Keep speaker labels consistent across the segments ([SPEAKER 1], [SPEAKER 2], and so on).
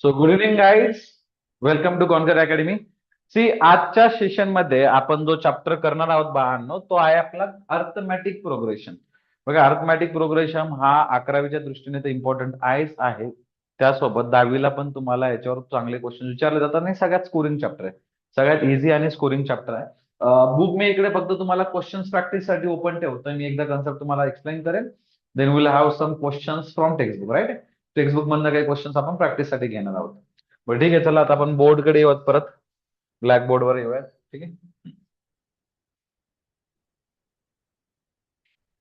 [SPEAKER 1] So good evening guys. Welcome to Conquer Academy. See, आजच्या session मध्ये आपण जो चॅप्टर करणार आहोत बाळांनो, तो आहे आपला अर्थमॅटिक प्रोग्रेशन. बघा, अर्थमॅटिक प्रोग्रेशन हा 11वीच्या दृष्टीने तर इम्पॉर्टंट आहे. त्यासोबत 10वीला पण तुम्हाला याच्यावर चांगले क्वेश्चन विचारले जातात आणि सगळ्यात स्कोरिंग चॅप्टर आहे. सगळ्यात इझी आणि स्कोरिंग चॅप्टर आहे. बुक मी इकडे फक्त तुम्हाला क्वेश्चन्स प्रॅक्टिस साठी ओपन ठेवतोय. मी एकदा कन्सेप्ट तुम्हाला एक्सप्लेन करेन. Then will have some questions from textbook, right. Textbook मधनं काही क्वेश्चन्स आपण प्रॅक्टिससाठी घेणार आहोत. बरं, ठीक आहे. चला आता आपण बोर्डकडे येऊयात, परत ब्लॅक बोर्डवर येऊयात. ठीक आहे.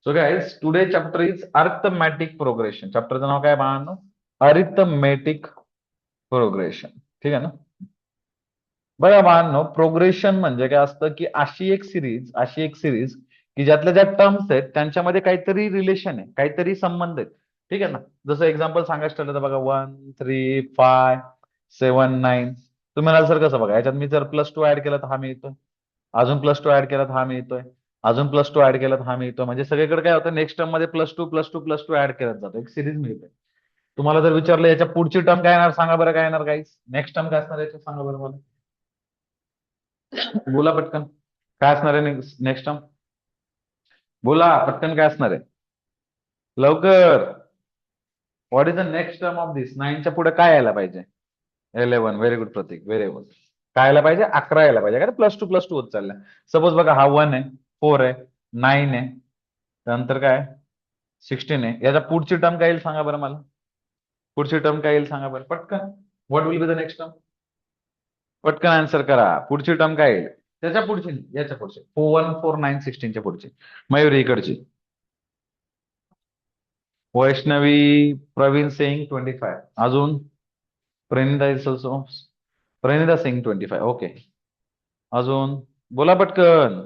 [SPEAKER 1] So guys, today chapter is arithmetic progression. चॅप्टरचं नाव काय बाळांनो? Arithmetic progression. ठीक आहे ना? बघा बाळांनो, प्रोग्रेशन म्हणजे काय असतं की अशी एक सिरीज की ज्यातल्या ज्या टर्म्स आहेत त्यांच्यामध्ये काहीतरी रिलेशन आहे, काहीतरी संबंध आहेत. ठीक आहे ना? जसं एक्झाम्पल सांगायचं ठरलं तर बघा, 1 3 5 7 9. तुम्ही म्हणाल सर कसं? बघा, याच्यात मी जर +2 ऍड केला तर हा मिळतोय, अजून +2 ऍड केला तर हा मिळतोय, अजून +2 ऍड केला तर हा मिळतोय. म्हणजे सगळीकडे काय होतं, नेक्स्ट टर्म मध्ये +2 +2 +2 ऍड करत जातो, एक सिरीज मिळते. तुम्हाला जर विचारलं याच्या पुढची टर्म काय येणार, सांगा बरं काय येणार गाईस? नेक्स्ट टर्म काय असणार याच्यात, सांगा बरं मला. बोला पटकन. काय असणार आहे नेक्स्ट टर्म? बोला पटकन, काय असणार आहे लवकर? What is the next term of this? 9च्या पुढे काय यायला पाहिजे? 11. Very good Pratik, very good. काय यायला पाहिजे? 11 यायला पाहिजे. कारण +2 +2 होत चाललंय. सपोज बघा, हा 1 आहे, 4 आहे, 9 आहे, त्यानंतर काय, 16 आहे. याच्या पुढची टर्म काय येईल सांगा बरं मला. पुढची टर्म काय येईल सांगा बरं पटकन. What will be the next term? पटकन आन्सर करा. पुढची टर्म काय येईल? त्याच्या पुढची नाही, याच्या पुढची. 4 1 4 9 16च्या पुढची. मयुरी इकडची. वैष्णवी प्रवीण सिंग 25. अजून Pranita is also. Pranita Singh 25. Okay. अजून बोला पटकन.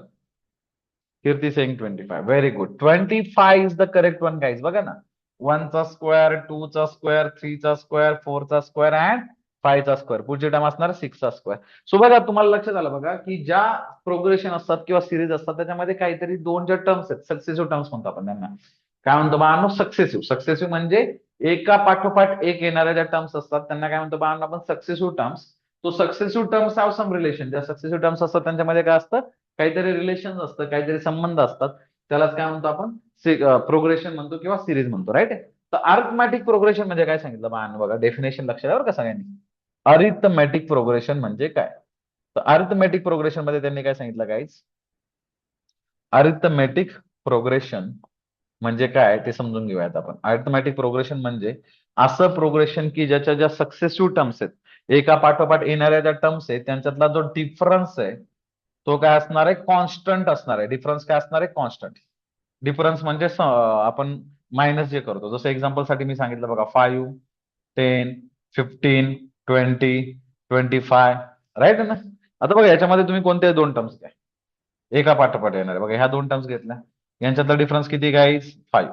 [SPEAKER 1] Kirti Singh 25. Very good. 25 is the correct one guys. बघा ना, 1चा स्क्वेअर, 2चा स्क्वेअर, 3चा स्क्वेअर, 4चा स्क्वेअर अँड 5चा स्क्वेअर. पुढची टर्म असणार 6चा स्क्वेअर. सो बघा, तुम्हाला लक्षात आलं बघा की ज्या प्रोग्रेशन असतात किंवा सिरीज असतात त्याच्यामध्ये काहीतरी दोन ज्या टर्म्स आहेत, सक्सेसिव्ह टर्म्स म्हणतो आपण त्यांना. काय म्हणतो बाळांनो? सक्सेसिव्ह. सक्सेसिव्ह म्हणजे एका पाठोपाठ एक येणाऱ्या ज्या टर्म्स असतात त्यांना काय म्हणतो बाळांनो आपण? Successive terms. तो successive terms have some relation. ज्या सक्सेसिव्ह टर्म्स असतात त्यांच्यामध्ये काय असतं? काहीतरी रिलेशन असतं, काहीतरी संबंध असतात. त्यालाच काय म्हणतो आपण? प्रोग्रेशन म्हणतो किंवा सिरीज म्हणतो, राईट. तर अरिथमॅटिक प्रोग्रेशन म्हणजे काय सांगितलं बाळांनो? बघा, डेफिनेशन लक्षात आहे बरं का सगळ्यांनी. अरिथमॅटिक प्रोग्रेशन म्हणजे काय? तर अरिथमॅटिक प्रोग्रेशन मध्ये त्यांनी काय सांगितलं गाईज? अरिथमॅटिक प्रोग्रेशन म्हणजे काय ते समजून घेऊयात आपण. अरिथमॅटिक प्रोग्रेशन म्हणजे असं प्रोग्रेशन की ज्याच्या ज्या सक्सेसिव्ह टर्म्स आहेत, एका पाठोपाठ येणाऱ्या ज्या टर्म्स आहेत त्यांच्यातला जो डिफरन्स आहे तो काय असणार आहे? कॉन्स्टंट असणार आहे. डिफरन्स काय असणार आहे? कॉन्स्टंट. डिफरन्स म्हणजे आपण मायनस जे करतो. जसं एक्झाम्पल साठी मी सांगितलं बघा, 5 10 15 20 25, राईट ना? आता बघा, याच्यामध्ये तुम्ही कोणत्याही दोन टर्म्स घ्या, एका पाठोपाठ येणार आहे. बघा, ह्या दोन टर्म्स घेतल्या, यांच्यातला डिफरन्स किती गाईज? 5.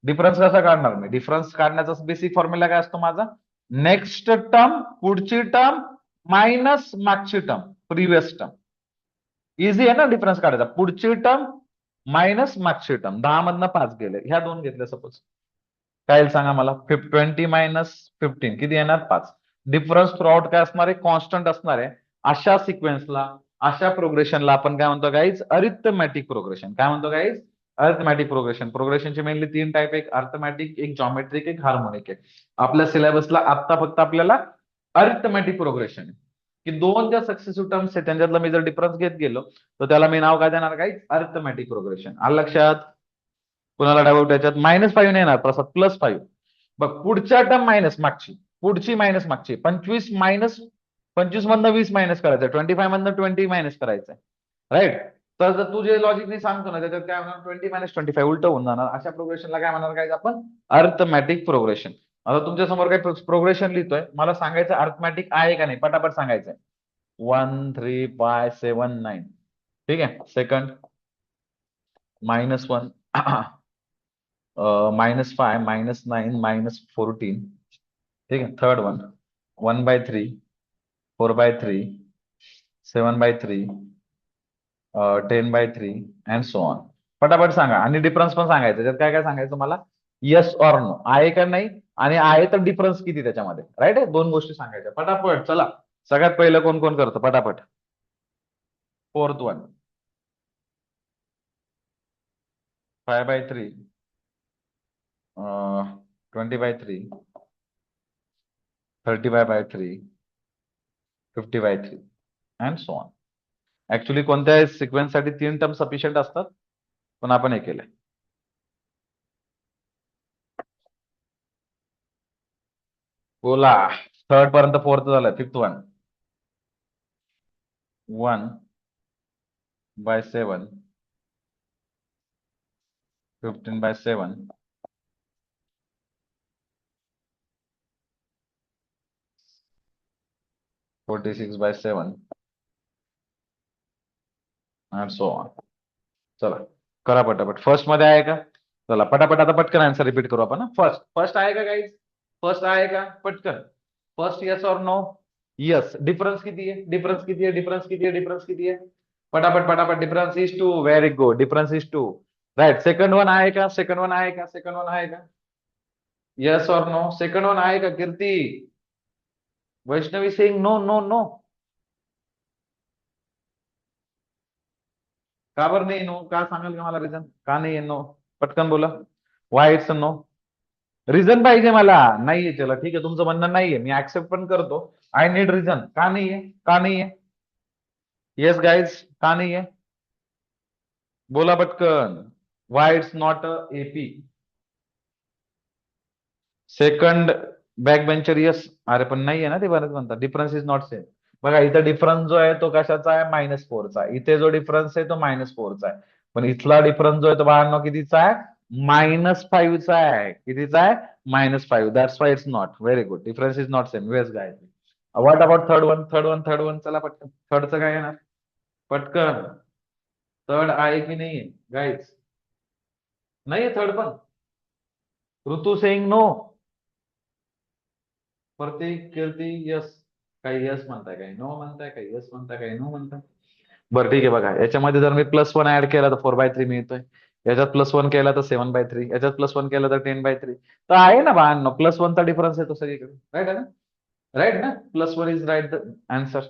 [SPEAKER 1] डिफरन्स कसा काढणार मी? डिफरन्स काढण्याचा बेसिक फॉर्म्युला काय असतो माझा? नेक्स्ट टर्म, पुढची टर्म मायनस मागची टर्म, प्रिव्हियस टर्म. इझी आहे ना डिफरन्स काढायचा. पुढची टर्म मायनस मागची टर्म. 10 मधनं 5 गेले, ह्या दोन घेतल्या सपोज. काय येईल सांगा मला? 20 - 15 किती येणार? 5. डिफरन्स थ्रू आउट काय असणार आहे? कॉन्स्टंट असणार आहे. अशा सिक्वेन्सला, अशा प्रोग्रेशनला आपण काय म्हणतो गाईज? Arithmetic progression. काय म्हणतो गाईज? Arithmetic progression. प्रोग्रेशनचे मेनली 3 टाईप, एक अर्थमॅटिक, एक जॉमेट्रिक, एक हार्मोनिक आहे. आपल्या सिलेबसला आता फक्त आपल्याला अरिथमॅटिक प्रोग्रेशन आहे की दोन ज्या सक्सेसिव्ह टर्म्स आहेत त्यांच्यातला मी जर डिफरन्स घेत गेलो तर त्याला मी नाव काय देणार गाईज? Arithmetic progression. आलं लक्षात? कुणाला डाऊट याच्यात? -5 नाही येणार प्रसाद, +5. बघ, पुढच्या टर्म मायनस मागची, पुढची मायनस मागची. 25 मधनं 20 मायनस करायचं, 25 मधनं 20 मायनस करायचंय, राईट. तर जर तू जे लॉजिकने सांगतो ना त्याच्यात काय होणार? 20 - 25 उलट होऊन जाणार. अशा प्रोग्रेशनला काय म्हणणार काय आपण? Arithmetic progression. आता तुमच्या समोर काही प्रोग्रेशन लिहितोय, मला सांगायचं अर्थमॅटिक आहे का नाही, पटापट सांगायचंय. 1 3 5 7 9. ठीक आहे. सेकंड -1, -5 -9 -14. ठीक आहे. Third one 1/3, 4/3, 7/3, 10/3 and so on. पटापट सांगा आणि डिफरन्स पण सांगायचं. त्यात काय काय सांगायचं मला? येस ऑर नो, आहे का नाही, आणि आहे तर डिफरन्स किती त्याच्यामध्ये, राईट आहे. दोन गोष्टी सांगायच्या पटापट. चला सगळ्यात पहिलं कोण कोण करतं पटापट. Fourth one, 5/3, 20/3, 35/3, 50/3 and so on. Actually कोणत्या सिक्वेन्स साठी 3 टर्म सफिशियंट असतात, पण आपण हे केलंय. बोला. थर्ड पर्यंत फोर्थ झालं. Fifth one, 1/7, 15/7, 46/7 and so on. चला करा पटापट. फर्स्ट मध्ये आहे का? चला पटापट आता पटकन आन्सर रिपीट करू आपण. फर्स्ट फर्स्ट आहे का गाईज? फर्स्ट आहे का? पटकन. फर्स्ट येस और नो? यस. डिफरन्स किती आहे? डिफरन्स किती आहे? डिफरन्स किती आहे? डिफरन्स किती आहे? पटापट पटापट. Difference is 2. Very good. Difference is 2. Right. Second one आहे का? सेकंड वन आहे का? सेकंड वन आहे का? यस और नो? सेकंड वन आहे का Kirti? Vaishnavi Singh no no no. का बरं नाही नो? का सांगाल का मला रिझन का नाही नो? पटकन बोला. Why it's no? रिझन पाहिजे मला. नाहीये. चला ठीक आहे, तुमचं म्हणणं नाहीये, मी ऍक्सेप्ट पण करतो. I need reason. का नाहीये? का नाहीये? येस गाईज, का नाहीये? बोला पटकन. Why it's not AP? Second back bencher yes. अरे पण नाहीये ना ते, बरेच म्हणतात डिफरन्स इज नॉट सेम. बघा इथं डिफरन्स जो आहे तो कशाचा आहे? -4चा. इथे जो डिफरन्स आहे तो -4चा आहे. पण इथला डिफरन्स जो आहे तो बाळांनो कितीचा आहे? -5चा आहे. कितीचा आहे? -5. That's why it's not. Very good. Difference is not same. वेस guy. What about third one? Third one, third one. चला पटकन. थर्डचं काय येणार? पटकन. थर्ड आहे की नाहीये गाईज? नाहीये थर्ड पण. ऋतू सेइंग नो. प्रत्येक कीर्ती यस. काही यस म्हणताय, काही नो म्हणताय, काही यस म्हणताय, काही नो म्हणताय. बरं ठीक आहे. बघा याच्यामध्ये जर मी +1 ऍड केला तर 4/3 मिळतोय. याच्यात +1 केला तर 7/3. याच्यात +1 केला तर 10/3. तर आहे ना बाळांनो, +1चा डिफरन्स येतो सगळीकडे. राईट आहे ना? राईट ना? +1 is write the answer.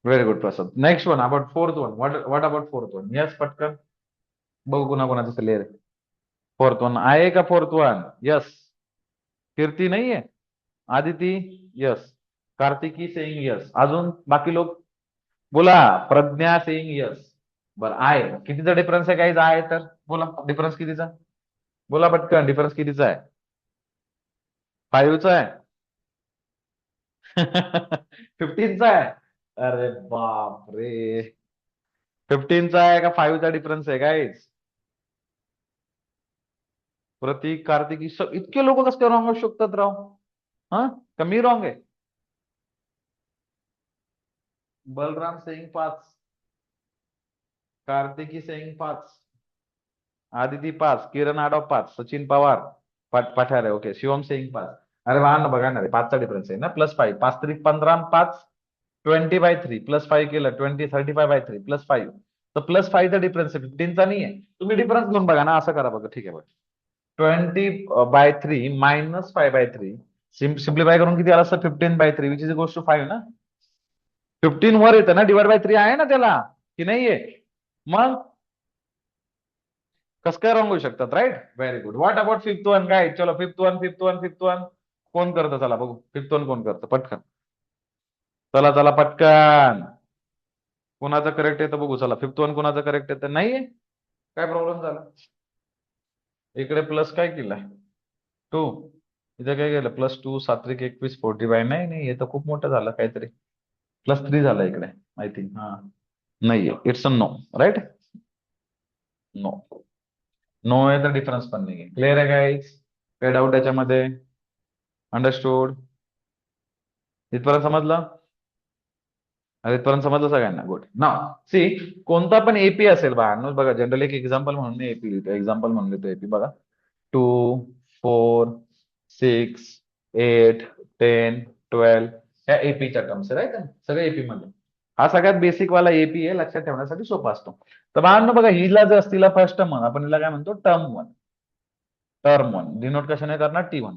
[SPEAKER 1] Very good Prasad. Next one about fourth one. What about fourth one? Yes पटकन. बघू कुणा कोणाचं क्लिअर आहे. फोर्थ वन आहे का? Fourth one yes. कीर्ती नाहीये. Aditi yes. Kartiki saying yes. अजून बाकी लोक बोला. Pragya saying yes. बरं आहे. कितीचा डिफरन्स आहे काही? आहे तर बोला डिफरन्स कितीचा? बोला पटकन. डिफरन्स कितीचा आहे? 5चा आहे? 15चा आहे? अरे बाप रे. 15चा आहे का 5चा डिफरन्स आहे गाईज? प्रतीक, कार्तिकी इतके लोक कसं काय रॉंग असू शकतात राव? हा, कमी रॉंग आहे? बलराम सेइंग 5, कार्तिकी सेइंग 5, आदिती 5, किरण आडव 5, सचिन पवार पठारे ओके, शिवम सेइंग 5. अरे वाह ना, बघा ना रे, 5चा डिफरन्स आहे ना. +5, 5×3 = 15, 5 20/3 +5 केलं 20, 35/3 +5. तर +5चा डिफरन्स आहे, 15चा नाही आहे. तुम्ही डिफरन्स घेऊन बघा ना. असं करा बघा. ठीक आहे बघा. 20/3 -5/3 सिम्प्लिफाय करून किती आला असतं? 15/3 विच इज गोस टू 5 ना. 15 वर येतं ना. /3 आहे ना त्याला, की नाहीये? मग कसं काय रॉंग होऊ शकतात? Right. Very good. What about fifth one guide? चलो fifth one, fifth one, fifth one. कोण करतं? चला बघू फिफ्थ वन कोण करतं पटकन. चला चला पटकन. कोणाचं करेक्ट येतं बघू. चला फिफ्थ वन कोणाचं करेक्ट येतं? नाहीये. काय प्रॉब्लेम झाला? इकडे प्लस काय केलाय? 2. इथे काय केलं? +2 7 21 40/. नाही नाही, हे तर खूप मोठं झालं काहीतरी. +3 झालं इकडे आय थिंक. हा, नाहीये. It's a no. Right. No. No आहे तर डिफरन्स पण नाहीये. क्लिअर आहे गाईज? काय डाऊट याच्यामध्ये? अंडरस्टूड? इथपर्यंत समजलं? अरे इथपर्यंत समजलं सगळ्यांना? गुड. नाव सी, कोणता पण एपी असेल बघा जनरली एक एक्झाम्पल म्हणून एपी लिहितो. एक्झाम्पल म्हणून लिहितो एपी बघा. 2, 4, 6, 8, 10, 12 ह्या एपीच्या टर्म्स राईट. सगळं एपी मध्ये. हा सगळ्यात बेसिक वाला एपी आहे, लक्षात ठेवण्यासाठी सोपा असतो. तर बाळांनो बघा, हिला जर तिला फर्स्ट टर्म आपण हिला काय म्हणतो? Term one. Term one denote कशाने करणार? T1.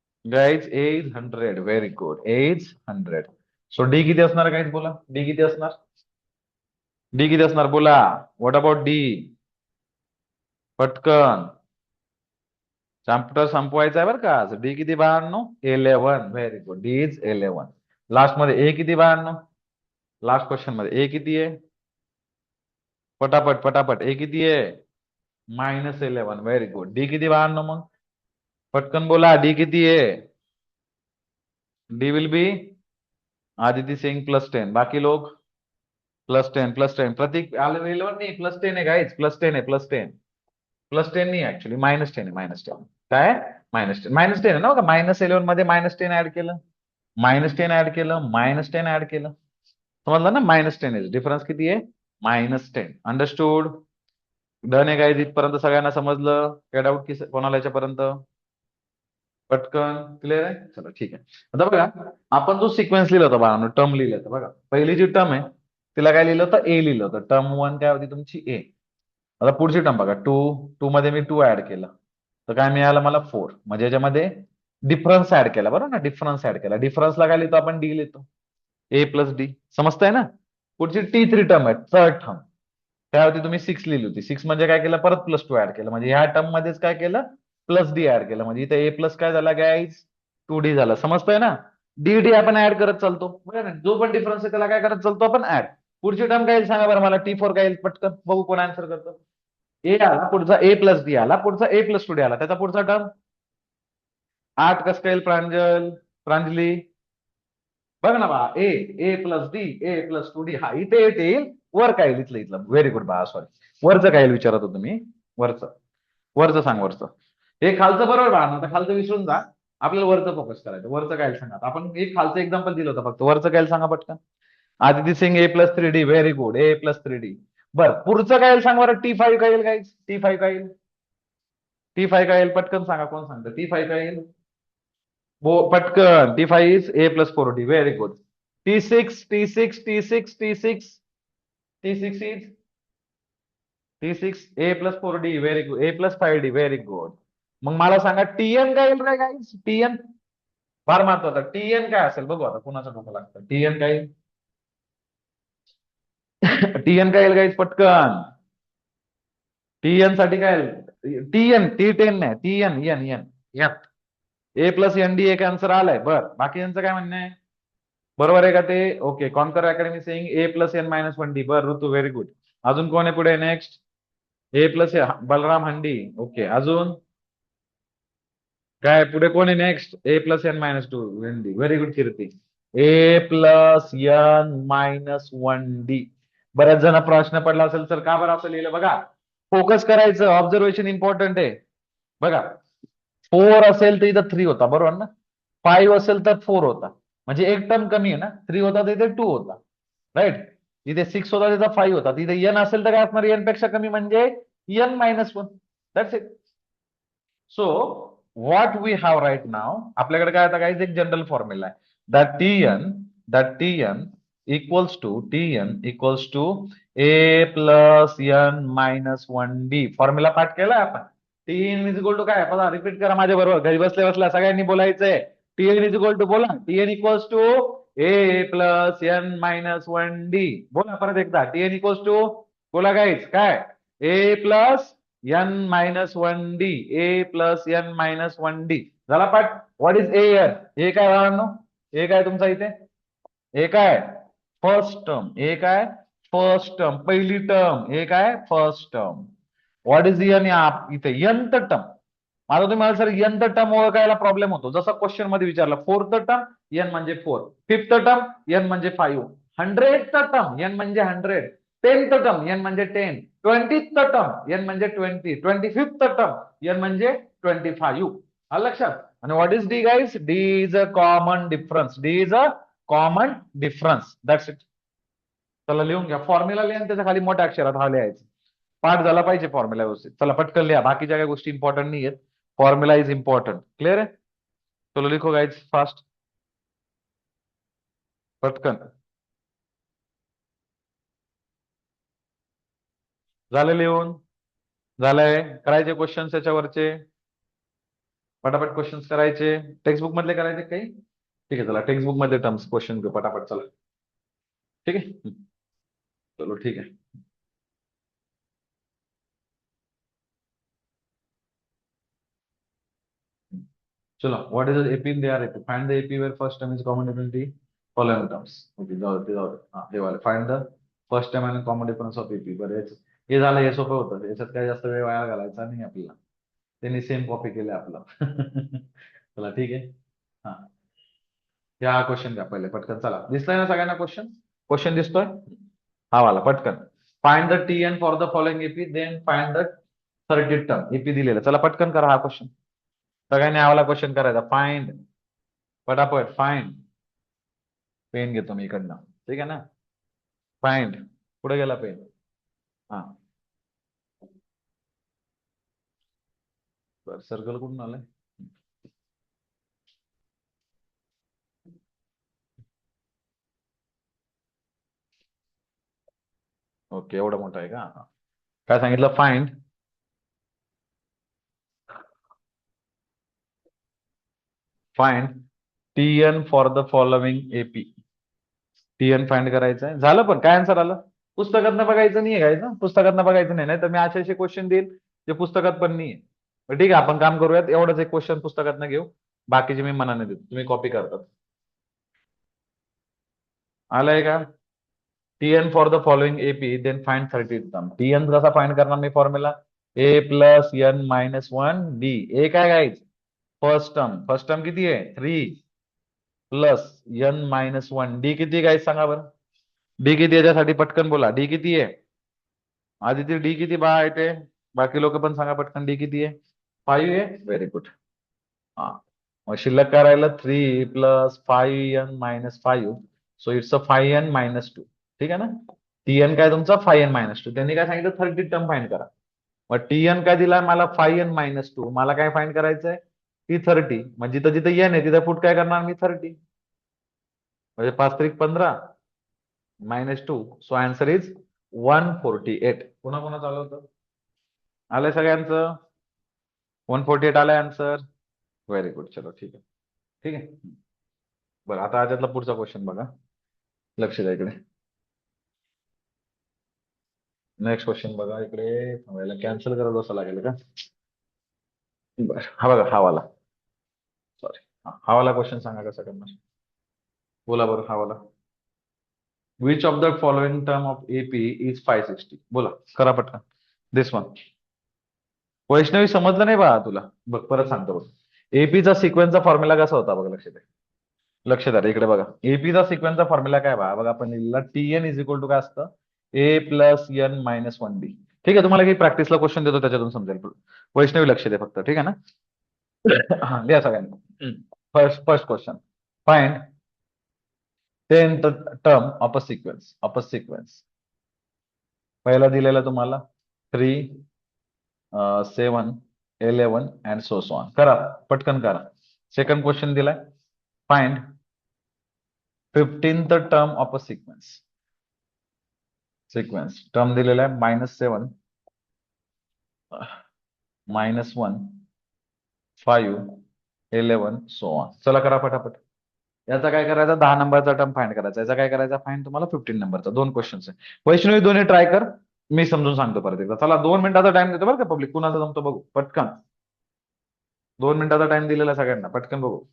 [SPEAKER 1] Guys A is 100. Very good. A is 100. So D किती असणार गाईज? बोला डी किती असणार? डी किती असणार बोला? What about D? पटकन. चॅप्टर संपवायचा आहे बरं का आज. डी किती बाळांनो? 11. Very good. D is 11. Last मध्ये ए किती बाळांनो? लास्ट क्वेश्चन मध्ये ए किती आहे? पटापट पटापट. ए किती आहे? -11. Very good. डी किती बाळांनो मग? पटकन बोला. डी किती आहे? D will be Aditi Singh +10. बाकी लोग +10 +10. प्रतीक इलेव्हन नाही, +10 आहे गाईज. +10 आहे. +10. +10 नाही ऍक्च्युली, -10 आहे. -10 काय? -10 आहे ना का? -11 मध्ये -10 ऍड केलं, -10 ऍड केलं, -10 ऍड केलं. समजलं ना? -10 इज डिफरन्स किती आहे? -10. अंडरस्टूड? डन आहे गाईज इथपर्यंत सगळ्यांना समजलं? काय डाऊट की कोणाला याच्यापर्यंत? पटकन क्लिअर आहे? चला ठीक आहे. आता बघा, आपण जो सिक्वेन्स लिहिला होता बाळांनो, टर्म लिहिले होतं बघा. पहिली जी टर्म आहे तिला काय लिहिलं होतं? ए लिहिलं होतं. टर्म 1 काय होती तुमची? ए. आता पुढची टर्म बघा, 2. 2 मध्ये मी 2 ऍड केलं तर काय मिळालं मला? 4. म्हणजे याच्यामध्ये डिफरन्स ऍड केला, बरोबर ना? डिफरन्स ऍड केला. डिफरन्सला काय लिहितो आपण? डी लिहितो. ए प्लस डी. समजतंय ना? पुढची T3 टर्म आहे, थर्ड टर्म. त्यावरती तुम्ही 6 लिहिली होती. 6 म्हणजे काय केलं? परत +2 ऍड केलं. म्हणजे ह्या टर्म मध्येच काय केलं? प्लस डी ऍड केलं. म्हणजे इथे ए प्लस काय झाला गाईज? 2D झाला. समजतंय ना? डी आपण ऍड करत चालतो, बरोबर ना? जो पण डिफरन्स आहे त्याला काय करत चालतो आपण? ऍड. पुढची टर्म काय येईल सांगा बरं मला? T4 काय येईल? पटकन बघू कोण आन्सर करतो. ए आला, पुढचा ए प्लस डी आला, पुढचा ए प्लस 2D आला, त्याचा पुढचा टर्म 8 कसं काय येईल प्रांजल? प्रांजली बघ ना बा. ए ए प्लस डी, ए प्लस 2D. हा इथे 8 येईल. वर काय येईल? इथलं इथलं. व्हेरी गुड बा. सॉरी, वरचं काय येईल विचारत होतो तुम्ही? वरचं. वरचं सांग. वरचं. हे खालचं बरोबर बा. आता खालचं विसरून जा. आपल्याला वरचं फोकस करायचं. वरचं काय सांगा. आपण एक खालचं एक्झाम्पल दिलं होतं फक्त. वरचं काय सांगा पटकन. Aditi Singh A+3D. Very good. A+3D. बरं, पुढचं काय येईल सांग बरं? T5 काय येईल गाईज? T5 काय येईल? T5 काय येईल? पटकन सांगा. कोण सांगतं? T5 काय येईल? पटकन. T5 is A+4D. Very good. T6 T6 T6 T6 T6 is T6 A+4D. Very good. A+5D. Very good. मग मला सांगा TN काय येईल रे गाईज? TN फार महत्वाचा. TN काय असेल बघू आता, कुणाचं डोकं लागतं. TN काय येईल? TN काय येईल गाईज? पटकन. TN साठी काय येईल? TN T10 नाही, TN N N N. A+ND एक आन्सर आलाय. बर, बाकी यांचं काय म्हणणं आहे? बरोबर आहे का ते? Okay. Conquer academy saying A+N-1D. बर ऋतू, व्हेरी गुड. अजून कोण आहे पुढे? Next A+ Balram Handi. Okay. अजून काय पुढे? कोण आहे next? A+N-2 ND. Very good Kirti. A+N-1D. बऱ्याच जण प्रश्न पडला असेल तर का बरं असं लिहिलं बघा. फोकस करायचं. ऑब्झर्वेशन इम्पॉर्टंट आहे बघा. 4 असेल तर इथं 3 होता, बरोबर ना? 5 असेल तर 4 होता. म्हणजे एक टर्म कमी आहे ना. 3 होता तर इथे 2 होता, राईट? इथे 6 होता तिथं 5 होता. तिथे एन असेल तर काय असणार? एन पेक्षा कमी म्हणजे N-1. That's it. So what we have right now, आपल्याकडे काय आता काही एक जनरल फॉर्म्युला आहे. That TN equals to A+N-1D. Formula पाठ केलाय आपण. TN इज इक्वल टू काय? बघा, रिपीट करा माझ्या बरोबर. घरी बसल्या बसल्या सगळ्यांनी बोलायचंय. TN इज इक्वल टू बोला. TN equals to A+N-1D. बोला परत एकदा. TN इक्वल्स टू बोला गाईज काय? A+N-1D. A+N-1D. झाला पाठ? What is N? हे काय बाळांनो? हे काय तुमचा इथे? हे काय? First term. हे काय? First term. पहिली टर्म. हे काय? First term. What is N? इथे nth टर्म. आता तुम्ही मला सर nth टर्म ओळखायला प्रॉब्लेम होतो. जसं क्वेश्चन मध्ये विचारलं, 4th टर्म n म्हणजे 4, 5th टर्म n म्हणजे 5, 100th टर्म n म्हणजे 100, 10th टर्म n म्हणजे 10, 20th टर्म n म्हणजे 20, 25th टर्म n म्हणजे 25. आलं लक्षात? आणि what is D guys? D is a common difference. D is a common difference. That's it. चला लिहून घ्या. फॉर्म्युला लिहा, त्याच्या खाली मोठ्या अक्षरात हा लिहायचं. पाठ झाला पाहिजे फॉर्म्युला व्यवस्थित. चला पटकन लिहा. बाकीच्या काही गोष्टी इम्पॉर्टंट नाही आहेत. Formula is important. क्लिअर आहे? चलो लिखो गाइज फास्ट. पटकन. झालं लिहून? झालंय? करायचे क्वेश्चन याच्यावरचे? पटापट क्वेश्चन्स करायचे. टेक्स्ट बुक मधले करायचे काही? ठीक आहे, चला टेक्स्ट बुक मधले टर्म्स क्वेश्चन घेऊ पटापट, चला. ठीक आहे. चलो ठीक आहे. चलो, what is AP in they are AP, find the AP where first term is common difference the following terms. Okay, जाऊ दे. हा, हे वाले find the first term and common difference of AP. बरं, हे झालं, हे सोपं होतं, याच्यात काय जास्त वेळ वाया घालायचा नाही आपल्याला. त्यांनी सेम कॉपी केलं आपलं. चला ठीक आहे. हा, या क्वेश्चन घ्या पहिले पटकन, चला. दिसतोय ना सगळ्यांना क्वेश्चन? क्वेश्चन दिसतोय? हा वाला पटकन. Find the T N for the following AP, then find the thirty term. AP दिलेलं, चला पटकन करा हा क्वेश्चन. सगळ्यांनी हा वाला क्वेश्चन करायचा. फाइंड, पटापट फाइंड. पेन घेतो मी इकडनं, ठीक आहे ना. फाइंड, पुढे गेला पेन. हा, सर्कल कुठून आलाय? ओके, एवढं मोठं आहे का? हा. काय सांगितलं? Find, find T N for the following AP. T N find करायचं आहे. झालं, पण काय आन्सर आलं? पुस्तकातनं बघायचं नाही आहे ना, पुस्तकातनं बघायचं नाही, नाही तर मी असे क्वेश्चन देईल जे पुस्तकात पण नाही आहे. ठीक आहे, आपण काम करूयात, एवढंच एक क्वेश्चन पुस्तकातनं घेऊ, बाकीचे मी मनाने देतो, तुम्ही कॉपी करतात. आलंय का? T N for the following AP, then find thirty term. T N कसा फाइंड करणार मी? Formula A plus N minus one D. A काय गायच? First term. फर्स्ट टर्म किती आहे? 3 plus N minus one. D किती गायच सांगा बरं? डी किती? याच्यासाठी पटकन बोला, डी किती आहे? आदिती, डी किती बा आहे ते? बाकी लोक पण सांगा पटकन, डी किती आहे? 5 आहे. Very good. हा, मग शिल्लक काय राहिलं? 3 + 5n - 5, so it's a 5n - 2. ठीक आहे ना. टीएन काय तुमचा? 5n - 2. त्यांनी काय सांगितलं? थर्टी टर्म फाइंड करा. मग टीएन काय दिलाय मला? 5n - 2. मला काय फाइंड करायचंय? ती 30. म्हणजे जिथं जिथं एन आहे तिथं पुट काय करणार मी? 30. म्हणजे 5 × 3 = 15 -2. So answer is 148. पुन्हा पुन्हा चालू होतं. आलंय सगळ्यांचं? 148 आलाय आन्सर. व्हेरी गुड, चलो ठीक आहे. ठीक आहे. बरं, आता याच्यातला पुढचा क्वेश्चन बघा. लक्ष द्या इकडे. नेक्स्ट क्वेश्चन बघा इकडे. थांबायला कॅन्सल करत बसावं लागेल का? बरं, हा बघा, हा वाला. सॉरी, हा वाला क्वेश्चन सांगा कसा करणार. बोला बरं, हा वाला. Which of the following term of AP is 560? बोला, करा पटकन. दिस वन. वैष्णवी, समजलं नाही बा तुला? बघ, परत सांगतो बघ. एपीचा सिक्वेन्सचा फॉर्म्युला कसा होता बघा, लक्ष द्या. लक्ष द्या इकडे बघा. एपीचा सिक्वेन्सचा फॉर्म्युला काय बघा, बघा आपण लिहिलेला T N is equal to काय असतं? A plus N minus one D. ठीक आहे, तुम्हाला काही प्रॅक्टिसला क्वेश्चन देतो त्याच्यातून समजेल. वैष्णवी लक्ष दे फक्त, ठीक आहे ना. हा, लिहा सगळ्यांनी. First first question. Find tenth term of a sequence. पहिला दिलेला तुम्हाला 3, 7, 11 अँड सो ऑन. करा, पटकन करा. सेकंड क्वेश्चन दिलाय. Find 15th term of a sequence. Term दिलेला आहे -7, -1, 5, 11 सो ऑन. चला करा पटापट. याचा काय करायचा? 10 नंबरचा टर्म फाइंड करायचा. याचा काय करायचा? फाइंड तुम्हाला 15 नंबरचा. दोन क्वेश्चन आहे. वैष्णवी, दोन्ही ट्राय कर. मी समजून सांगतो परत एकदा. चला, 2 मिनिटाचा टाइम देतो बरं का पब्लिक. कुणाला जमतो बघू पटकन. 2 मिनिटाचा टाइम दिलेला सगळ्यांना, पटकन बघू.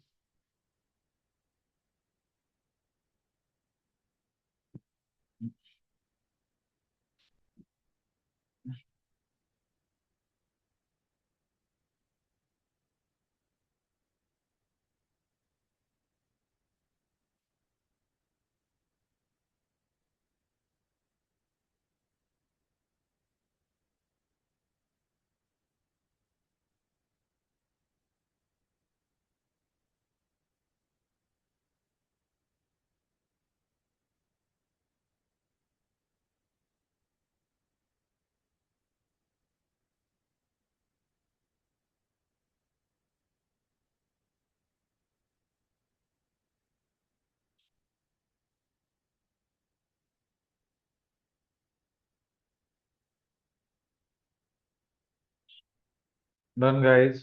[SPEAKER 1] Done guys.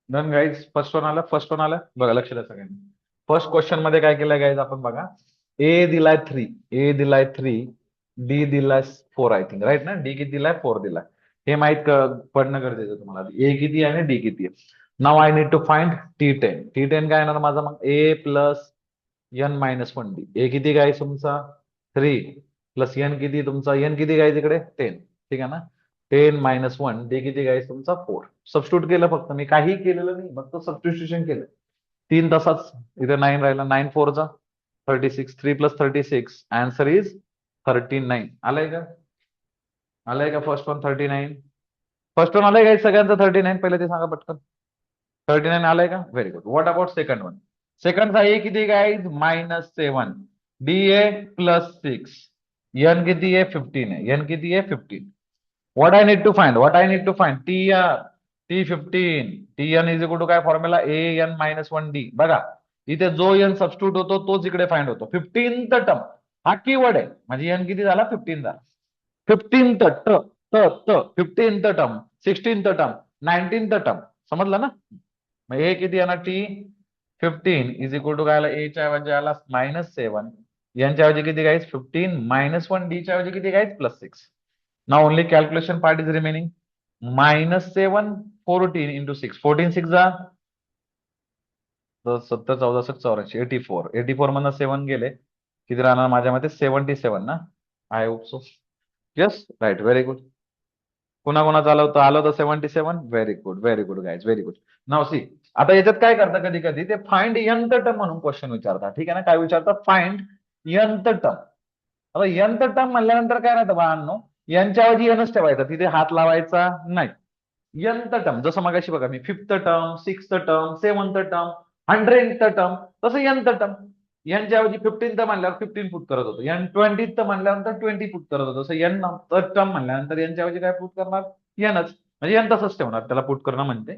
[SPEAKER 1] Done guys, first one आलं बघा, लक्ष द्या सगळ्यांनी. फर्स्ट क्वेश्चन मध्ये काय केलंय गाईज आपण बघा. ए दिलाय 3, डी दिलाय 4, आय थिंक राईट ना. डी किती दिलाय, 4 दिलाय. हे माहित पडणं गरजेचं आहे तुम्हाला. ए किती आहे आणि डी किती आहे. Now I need to find T ten काय येणार माझा मग, ए प्लस n-1 डी. ए किती काय तुमचा 3, प्लस एन किती तुमचा, एन किती काय तिकडे 10. ठीक आहे ना. 10-1 डी किती काय तुमचा 4. सबस्टिट्यूट केलं फक्त, मी काही केलेलं नाही, फक्त सबस्टिट्यूशन केलं. 3 तासाच इथे 9 राहिला, 9 4 36, 3 + 36, आन्सर इज 39. आलंय का फर्स्ट वन 39? फर्स्ट वन आलंय का सगळ्यांचं 39? पहिले ते सांगा पटकन. 39 आलंय का? Very good. What about second one? सेकंडचा ए किती काय, -7, डी ए +6, एन किती आहे 15 आहे, एन किती आहे 15. What I need to find टी15. T N is equal to काय फॉर्म्युला, an-1 डी. बघा, इथे जो एन सबस्टिट्यूट होतो तोच इकडे फाइंड होतो. 15th टर्म हा कीवर्ड आहे. म्हणजे एन किती झाला, 15 झाला. 15th ट ट ट 15th term, 16th term, 19th term. समजलं ना. मग ए किती येणार, टी 15 इज इक्वल टू काय आला, ए च्या ऐवजी आला -7, यांच्या ऐवजी किती गाईज 15, -1 डी च्या ऐवजी किती guys +6. Now only calculation part is remaining. -7, 14 into 6, 14 6 जा 70, 14 84, 84 मधनं 7 गेले, किती राहणार माझ्या मते 77 ना. I hope so. Yes, right, very good. कोणाकोणाचं आलं होतं 77. Very good guys, very good. Now see. आता याच्यात काय करतात कधी कधी ते, फाइंड यंथ टर्म म्हणून क्वेश्चन विचारतात. ठीक आहे ना. काय विचारतात, फाइंड यंथ टर्म. आता यंथ टर्म म्हणल्यानंतर काय राहतं बाळांनो, यांच्या ऐवजी एनच ठेवायचा, तिथे हात लावायचा नाही. यंथ टर्म जसं मगाशी बघा, मी 5th term, 6th term, 7th term, 100th term, तसं यंथ टर्म. यांच्या ऐवजी 15th म्हणल्यावर 15 पुट करत होतो, एन 20th म्हणल्यानंतर 20 पुट करत होतो. तसं एन टर्म म्हणल्यानंतर यांच्या ऐवजी काय पुट करणार, एनच. म्हणजे एन तसंच ठेवणार, त्याला पुट करणं म्हणते.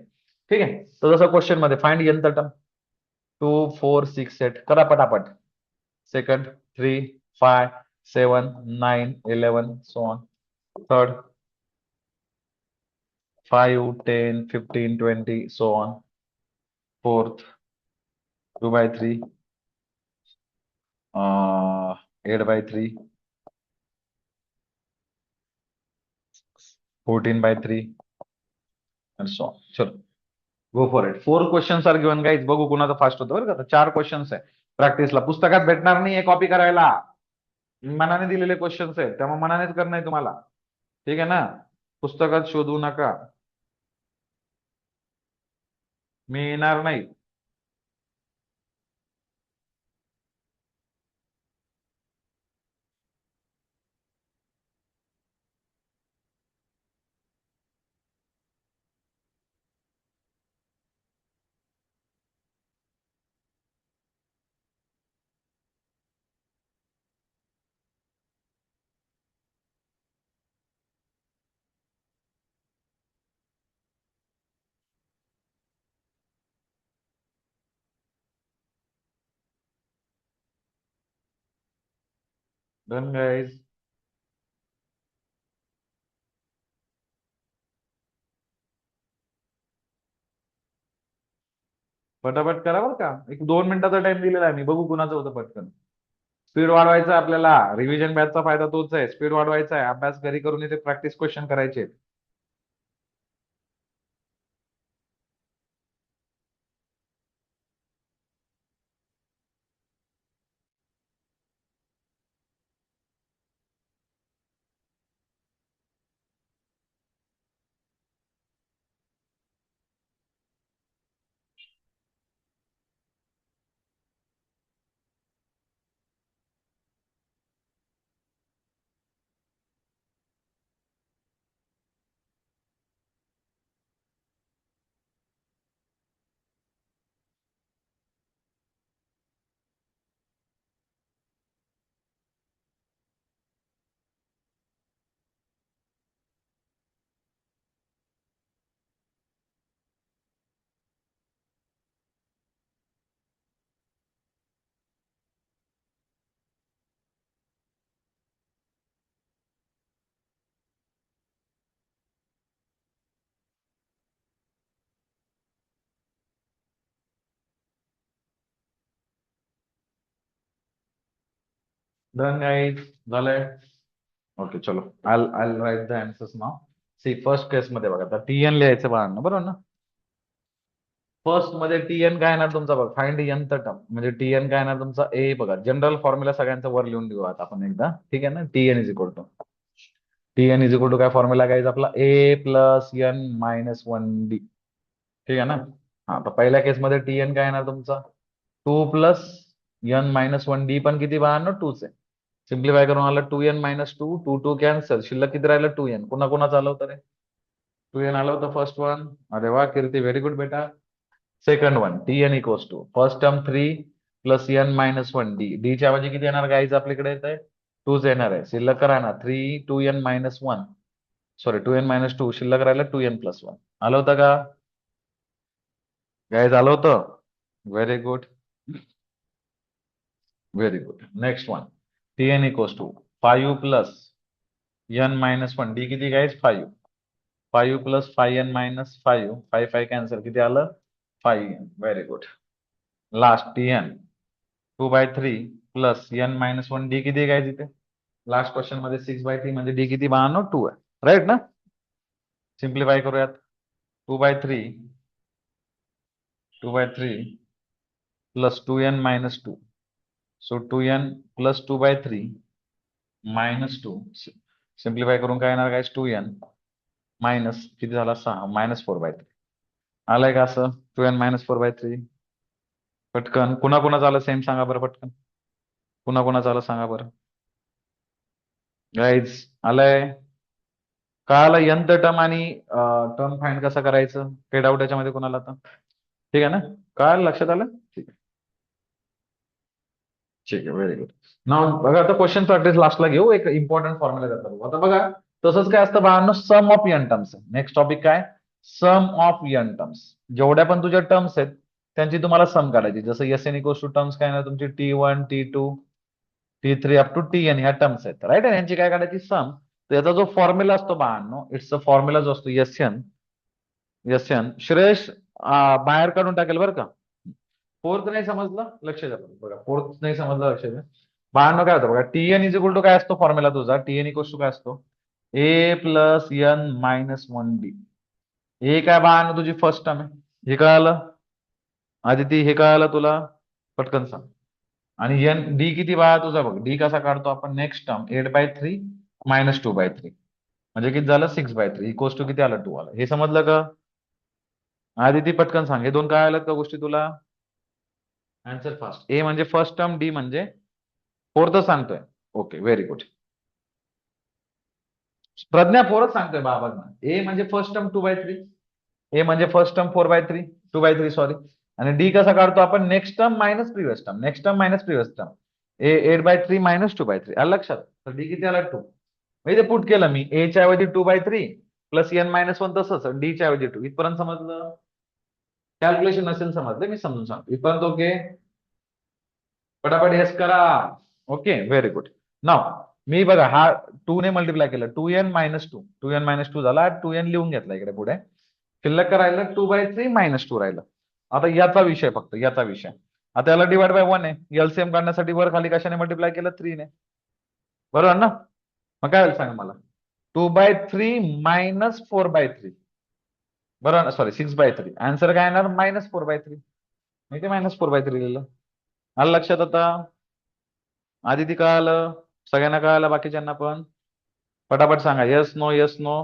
[SPEAKER 1] ठीक आहे. तर जसं क्वेश्चन मध्ये फाइंड यंथ टर्म, 2 4 6 8 करा पटापट. Second 3 5 7 9 11 so on. Third 5 10 15 20 so on. Fourth 2/3, 8/3, 14/3 and so on. चलो, go for it. 4 questions are given guys. बघू कुणाचं फास्ट होतं बरं का. 4 क्वेश्चन्स आहे प्रॅक्टिसला. पुस्तकात भेटणार नाहीये कॉपी करायला. मनाने दिलेले क्वेश्चन्स आहेत, त्यामुळे मनानेच करणं आहे तुम्हाला. ठीक आहे ना. पुस्तकात शोधू नका, मी येणार नाही. Done guys. पटापट करा बरं का. एक 2 मिनिटाचा टाइम दिलेला आहे मी. बघू कुणाचं होतं पटकन. स्पीड वाढवायचा आहे आपल्याला. रिव्हिजन बॅचचा फायदा तोच आहे. स्पीड वाढवायचा आहे. अभ्यास घरी करून इथे प्रॅक्टिस क्वेश्चन करायचे. डन गाईज, झालंय. ओके चलो, I write the answers now. See first case मध्ये बघा, आता टीएन लिहायचं बाळांना, बरोबर ना. फर्स्ट मध्ये टीएन काय येणार तुमचा, बघा फाइंड एन टर्म, म्हणजे टीएन काय येणार तुमचा ए, बघा जनरल फॉर्म्युला सगळ्यांचा वर लिहून देऊ आता आपण एकदा, ठीक आहे ना. टीएन इज इक्वल टू काय फॉर्म्युला काय आपला, a plus N minus one D, ठीक आहे ना. हा, तर पहिल्या केसमध्ये टीएन काय येणार तुमचा, 2 + n - 1 डी, पण किती बाळांनो, टूच आहे. सिम्प्लिफाय करून आलं 2n - 2, 2 कॅन्सल, शिल्लक किती राहिलं 2n. पुन्हा कोणा आलं होतं रे, 2n आलं होतं फर्स्ट वन. अरे वा कीर्ती, व्हेरी गुड बेटा. Second one, Tn = first term 3 + n - 1 D, D च्या ऐवजी किती येणार गाईज आपल्याकडे येत आहे, 2च येणार आहे. शिल्लक करा ना, 3 2n - 1, सॉरी 2n - 2, शिल्लक राहिलं 2n + 1. आलं होतं का गाईज, आलं होतं. Very good, very good. Next one, Tn = 5 + n - 1, D किती गाईज, 5. 5 + 5n - 5, 5 5 कॅन्सल, किती आलं 5n. Very good. Last Tn 2/3 + n - 1, D किती आहे काय तिथे, लास्ट क्वेश्चन मध्ये 6/3, म्हणजे डी किती बाळांनो, 2 आहे. राईट ना. सिम्प्लिफाय करूयात, 2/3 + 2n - 2, सो 2n + 2/3 -2, सिम्प्लिफाय करून काय येणार गाईस, 2n मायनस किती झाला 6 -4/3. आलंय का असं, 2n - 4/3. पटकन कुणा कुणा झालं सेम सांगा बरं, पटकन कुणा कुणा झालं सांगा बरं गाईज. आलंय का, आलं यंत टर्म आणि टर्म फाइंड कसं करायचं, काही डाऊट याच्यामध्ये कोणाला आता, ठीक आहे ना, काय लक्षात आलं, ठीक आहे. ठीक आहे, व्हेरी गुड. नाव बघा, आता क्वेश्चन प्रॅक्टिस लास्टला घेऊ, एक इम्पॉर्टंट फॉर्म्युला जातात बघू. आता बघा, तसंच काय असतं बाळांनो, sum of n terms. Next topic काय, सम ऑफ यन टर्म्स. जेवढ्या पण तुझ्या टर्म्स आहेत त्यांची तुम्हाला सम काढायची. जसं Sn = टर्म्स काय ना तुमची T1 T2 T3 up to Tn, ह्या टर्म्स आहेत, राईट. यांची काय काढायची, सम. तर याचा जो फॉर्म्युला असतो बाळांनो, इट्स अ फॉर्म्युला जो असतो Sn, श्रेयस बाहेर काढून टाकेल बरं का. फोर्थ नाही समजलं, लक्ष द्या बघा, फोर्थ नाही समजलं, लक्ष द्या. बाळांनो काय होतं बघा, Tn = काय असतो फॉर्म्युला तुझा, Tn = काय असतो, a plus N minus one d. हे काय बाळांनो तुझी फर्स्ट टर्म आहे, हे कळालं आदिती, हे कळालं तुला, पटकन सांग. आणि एन डी किती बाळा तुझा, बघ डी कसा काढतो आपण, नेक्स्ट टर्म 8/3 -2/3, म्हणजे किती झालं 6/3, इक्वल्स टू किती आलं 2 आलं. हे समजलं का आदिती, पटकन सांग, हे दोन काय आलं का गोष्टी तुला. आन्सर फास्ट, ए म्हणजे फर्स्ट टर्म, डी म्हणजे फोर्थ सांगतोय. Okay, very good. प्रज्ञा फोरच सांगतोय बाबांना. ए म्हणजे फर्स्ट टर्म 2/3, ए म्हणजे फर्स्ट टर्म 4/3, 2/3 सॉरी. आणि डी कसा काढतो आपण, next term minus previous term, next term minus previous term. A 8/3 -2/3, आलं लक्षात. तर डी किती आला 2. म्हणजे ते पुट केलं मी, ए च्या ऐवजी 2/3 + n - 1, तसंच डी च्या ऐवजी 2. इथपर्यंत समजलं, कॅल्क्युलेशन नसेल समजलं मी समजून सांगतो इथपर्यंत. ओके, पटापट येस करा. Okay, very good. नाव मी बघा, हा 2 ने मल्टिप्लाय केलं, 2n - 2 झाला, 2n लिहून घेतला इकडे पुढे, शिल्लक राहिलं 2/3 -2 राहिलं. आता याचा विषय, फक्त याचा विषय. आता याला डिवाइड बाय 1 आहे, एलसीएम काढण्यासाठी वर खाली कशाने मल्टिप्लाय केलं, 3 ने, बरोबर ना. मग काय होईल सांगा मला, 2/3 -4/3, बरोबर, सॉरी 6/3. आन्सर काय येणार, -4/3. माहिती -4/3 लिहिलं. आलं लक्षात आता आदिती, कळालं सगळ्यांना, कळालं बाकीच्यांना पण, पटापट सांगा, yes no, yes no.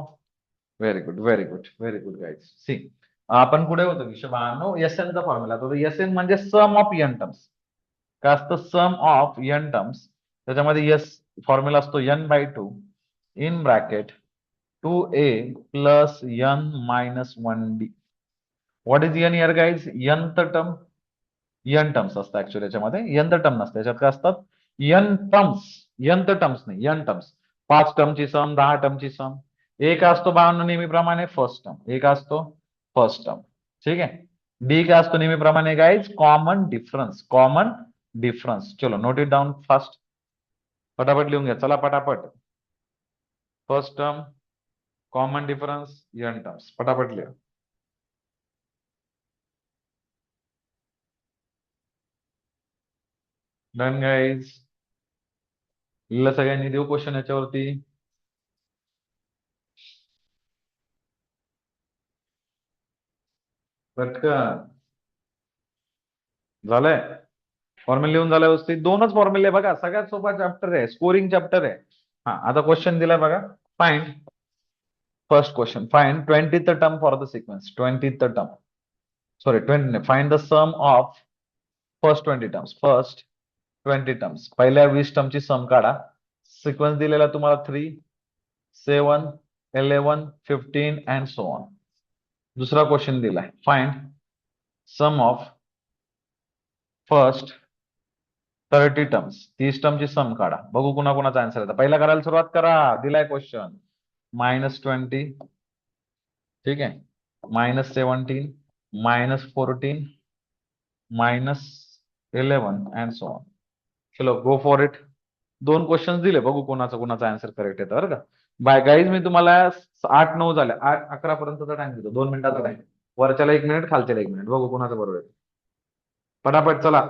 [SPEAKER 1] Very good, very good, very good guys. See, आपण पुढे होतो विषय बाळांनो, एसएन चा फॉर्म्युला. तर एसएन म्हणजे सम ऑफ एन टर्म्स. काय असतं, सम ऑफ एन टर्म्स. त्याच्यामध्ये एस फॉर्म्युला असतो n/2 in bracket 2a + n - 1d. What is N here guys, nth term. N terms असतात ऍक्च्युअली याच्यामध्ये, nth टर्म नसतं याच्यात. काय असतात, एन टर्म्स, nth टर्म्स नाही, एन टर्म्स. 5 टर्मची सम, 10 टर्मची सम. एक असतो बाळांनो नेहमीप्रमाणे फर्स्ट टर्म, एक असतो फर्स्ट टर्म, ठीक आहे. डी काय असतो नेहमीप्रमाणे guys, common difference, common difference. चलो नोट इट डाऊन फास्ट, पटापट लिहून घ्या, चला पटापट. First term, common difference, N terms, पटापट लिहा. Done guys. लिहिलं सगळ्यांनी? देऊ क्वेश्चन याच्यावरती? पटकन. झालंय? फॉर्म्युला लिहून झाल्या व्यवस्थित? दोनच फॉर्म्युले बघा, सगळ्यात सोपा चॅप्टर आहे, स्कोरिंग चॅप्टर आहे. हा, आता क्वेश्चन दिलाय बघा. Find first question, find 20th term for the sequence. 20th term, sorry 20, find the sum of first 20 terms. First 20 terms, पहिल्या 20 टर्मची सम काढा. सिक्वेन्स दिलेला तुम्हाला 3, 7, 11, 15 अँड सो ऑन. दुसरा क्वेश्चन दिलाय, find sum of first 30 terms. 30 टर्मची sum काढा. बघू कुणा कुणाचा आन्सर येतो. पहिला करायला सुरुवात करा. दिलाय क्वेश्चन -20, ठीक आहे, -17, -14, -11 अँड सो ऑन. चलो गो फॉर इट. दोन क्वेश्चन दिले, बघू कोणाचा कोणाचा आन्सर करेक्ट येतं बरं का. बाय गाईज, मी तुम्हाला 8-9 झाल्या, 8-11 पर्यंतचा टाइम देतो, 2 मिनिटाचा टाइम. वरच्याला 1 मिनिट, खालच्याला 1 मिनिट. बघू कोणाचं बरोबर आहे. पटापट चला.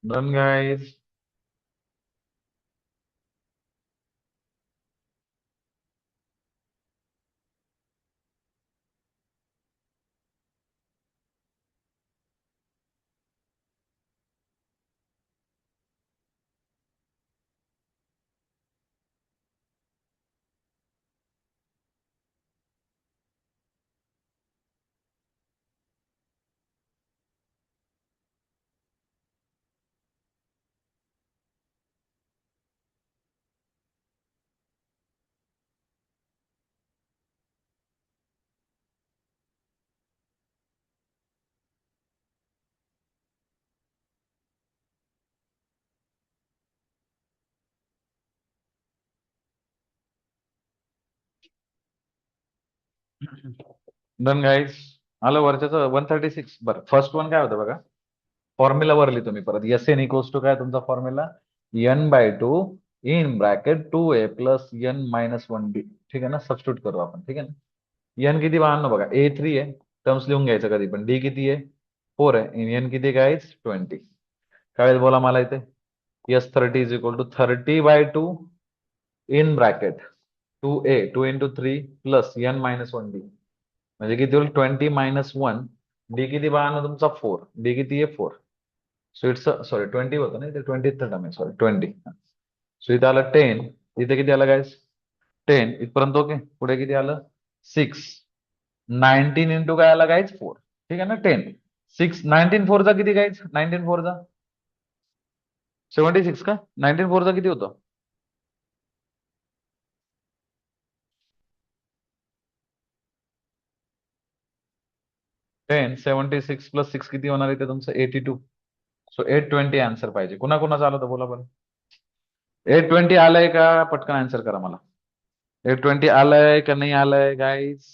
[SPEAKER 1] Done guys. Done guys. आलं वरच्याच 136. बरं, फर्स्ट वन काय होतं बघा. फॉर्म्युला वरली तुम्ही परत. एस एन इक्वल्स टू काय तुमचा formula? n/2 in bracket 2a plus n-1b. ठीक आहे ना, सबस्टिट्यूट करू आपण. ठीक आहे ना. n किती बाळांनो बघा, a3 आहे, टर्म्स लिहून घ्यायचं कधी पण. d किती आहे? 4 आहे. n किती गाईज? 20. काय बोला मला इथे? S30 is equal to 30/2 in bracket 2a, 2 into 3 plus n-1b. म्हणजे किती होईल? 20-1. डी किती बाळांनो तुमचा? 4. डी किती आहे? 4. सो इट्स, सॉरी 20 होतं ना इथे, 20th टर्म आहे, सॉरी 20. सो इथे आलं 10. इथे किती आलं गाईज? 10 इथपर्यंत. ओके, पुढे किती आलं? 6. 19 इंटू काय आला गाईज? 4. ठीक आहे ना. 10, 6, 19 4 किती गाईज? 19 4 76 का? 19 4 किती होतं? 10, 76 प्लस 6 किती होणार इथे तुमचं? 82. सो 820 आन्सर पाहिजे. कुणा कुणाचं आलं तर बोला बरं. 820 आलंय का? पटकन आन्सर करा मला. 820 आलंय का नाही आलंय गाईज?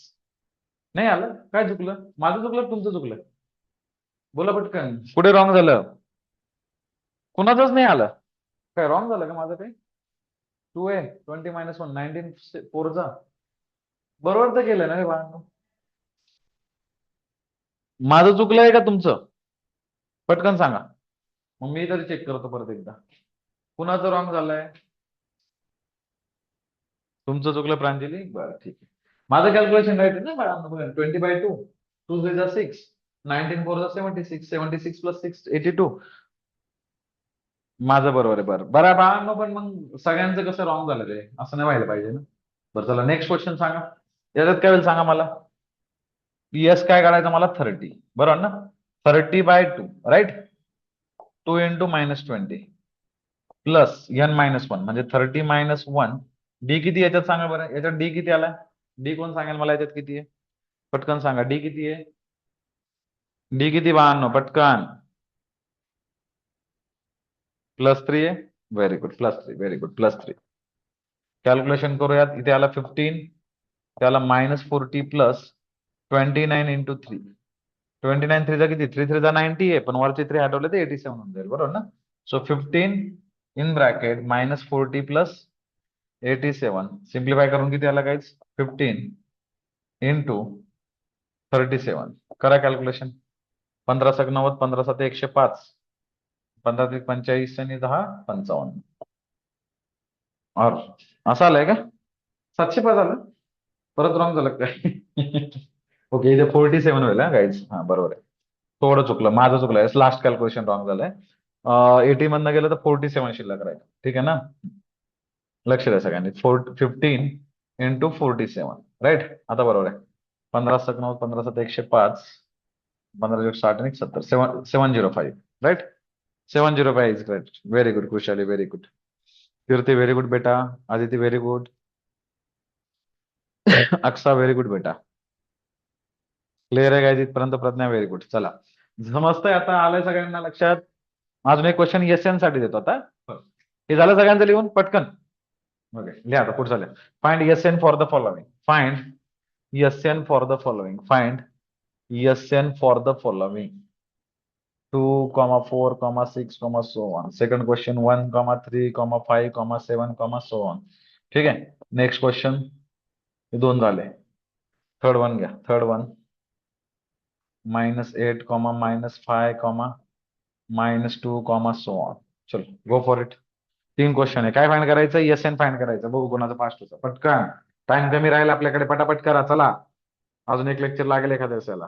[SPEAKER 1] नाही आलं? काय चुकलं? माझं चुकलं, तुमचं चुकलं? बोला पटकन. पुढे रॉंग झालं? कुणाचंच नाही आलं? काय रॉंग झालं का माझं काही? 2a 20-1 19 4 बरोबर तर केलं ना रे बाळांनो? माझं चुकलंय का तुमचं? पटकन सांगा. मग मी तरी चेक करतो परत एकदा. कुणाचं रॉंग झालंय? तुमचं चुकलं प्रांजली. बरं ठीक आहे. माझं कॅल्क्युलेशन राईट आहे ना बाळांनो? बघा, 20/2, 2 6, 19 4 76, 76 प्लस 6 82. माझं बरोबर आहे. बरं बरं बाळांनो, पण मग सगळ्यांचं कसं रॉंग झालं रे? असं नाही व्हायला पाहिजे ना. बरं चला, नेक्स्ट क्वेश्चन सांगा. याच्यात काय होईल सांगा मला. पीएस काय काढायचं मला? 30. बरोबर ना? 30/2, राईट. 2 इंटू -20 प्लस n-1 म्हणजे 30 - 1 डी किती याच्यात सांगा बरं, याच्यात डी किती आला? डी कोण सांगेल मला याच्यात किती आहे? पटकन सांगा डी किती आहे? डी किती 52 पटकन. +3 आहे. Very good +3 very good +3. Calculation करूयात. इथे आला 15, त्याला -40 प्लस 29 इंटू 3. 29 3 किती? 3 3 90 आहे, पण वरचे 3 हटवले तर 87 होऊन जाईल, बरोबर ना? So 15 in bracket -40 plus 87 simplify करून किती आला गाईज? 15 इंटू 37. करा कॅल्क्युलेशन. 15 × 90, 15 × 7 105, 15 × 45 आणि 10 55. और असं आलंय का? 705 आलं? परत रॉंग झालं काय? ओके, इथे 47 होईल हा गाईज. हा बरोबर आहे. थोडं चुकलं, माझं चुकलं. लास्ट कॅल्क्युलेशन रॉंग झालंय. 80 मधनं गेलं तर 47 शिल्लक राहील. ठीक आहे ना? लक्ष द्या सगळ्यांनी. 15 इंटू 47 राईट. आता बरोबर आहे. 15 × 9, 15 × 7 105, 15 × 60 आणि 70, 705 right. 705 is right. Very good Khushali, very good. Kirti very good बेटा. Aditi very good. Aksha very good बेटा. क्लिअर आहे काय तिथपर्यंत? Pradnya very good. चला, समजतंय आता? आलंय सगळ्यांना लक्षात? अजून एक क्वेश्चन एस-एन साठी देतो आता. हे झालं सगळ्यांचं लिहून पटकन? ओके, लिहा आता पुढचं लिहा. Find S-N for the following. Find S-N for the following. Find S-N for the following. 2, 4, 6, so on. Second question 1, 3, 5, 7, so on. ठीक आहे. Next question. हे दोन झाले. थर्ड वन घ्या. Third one -8, -5, -2, so on. चलो गो फॉर इट. 3 क्वेश्चन आहे. काय find करायचं? एस-एन फाइंड करायचं. बघू कोणाचं फास्ट होतं. पटकन, टाइम कमी राहील आपल्याकडे. पटापट करा. चला, अजून एक लेक्चर लागेल एखाद्या दिवसाला.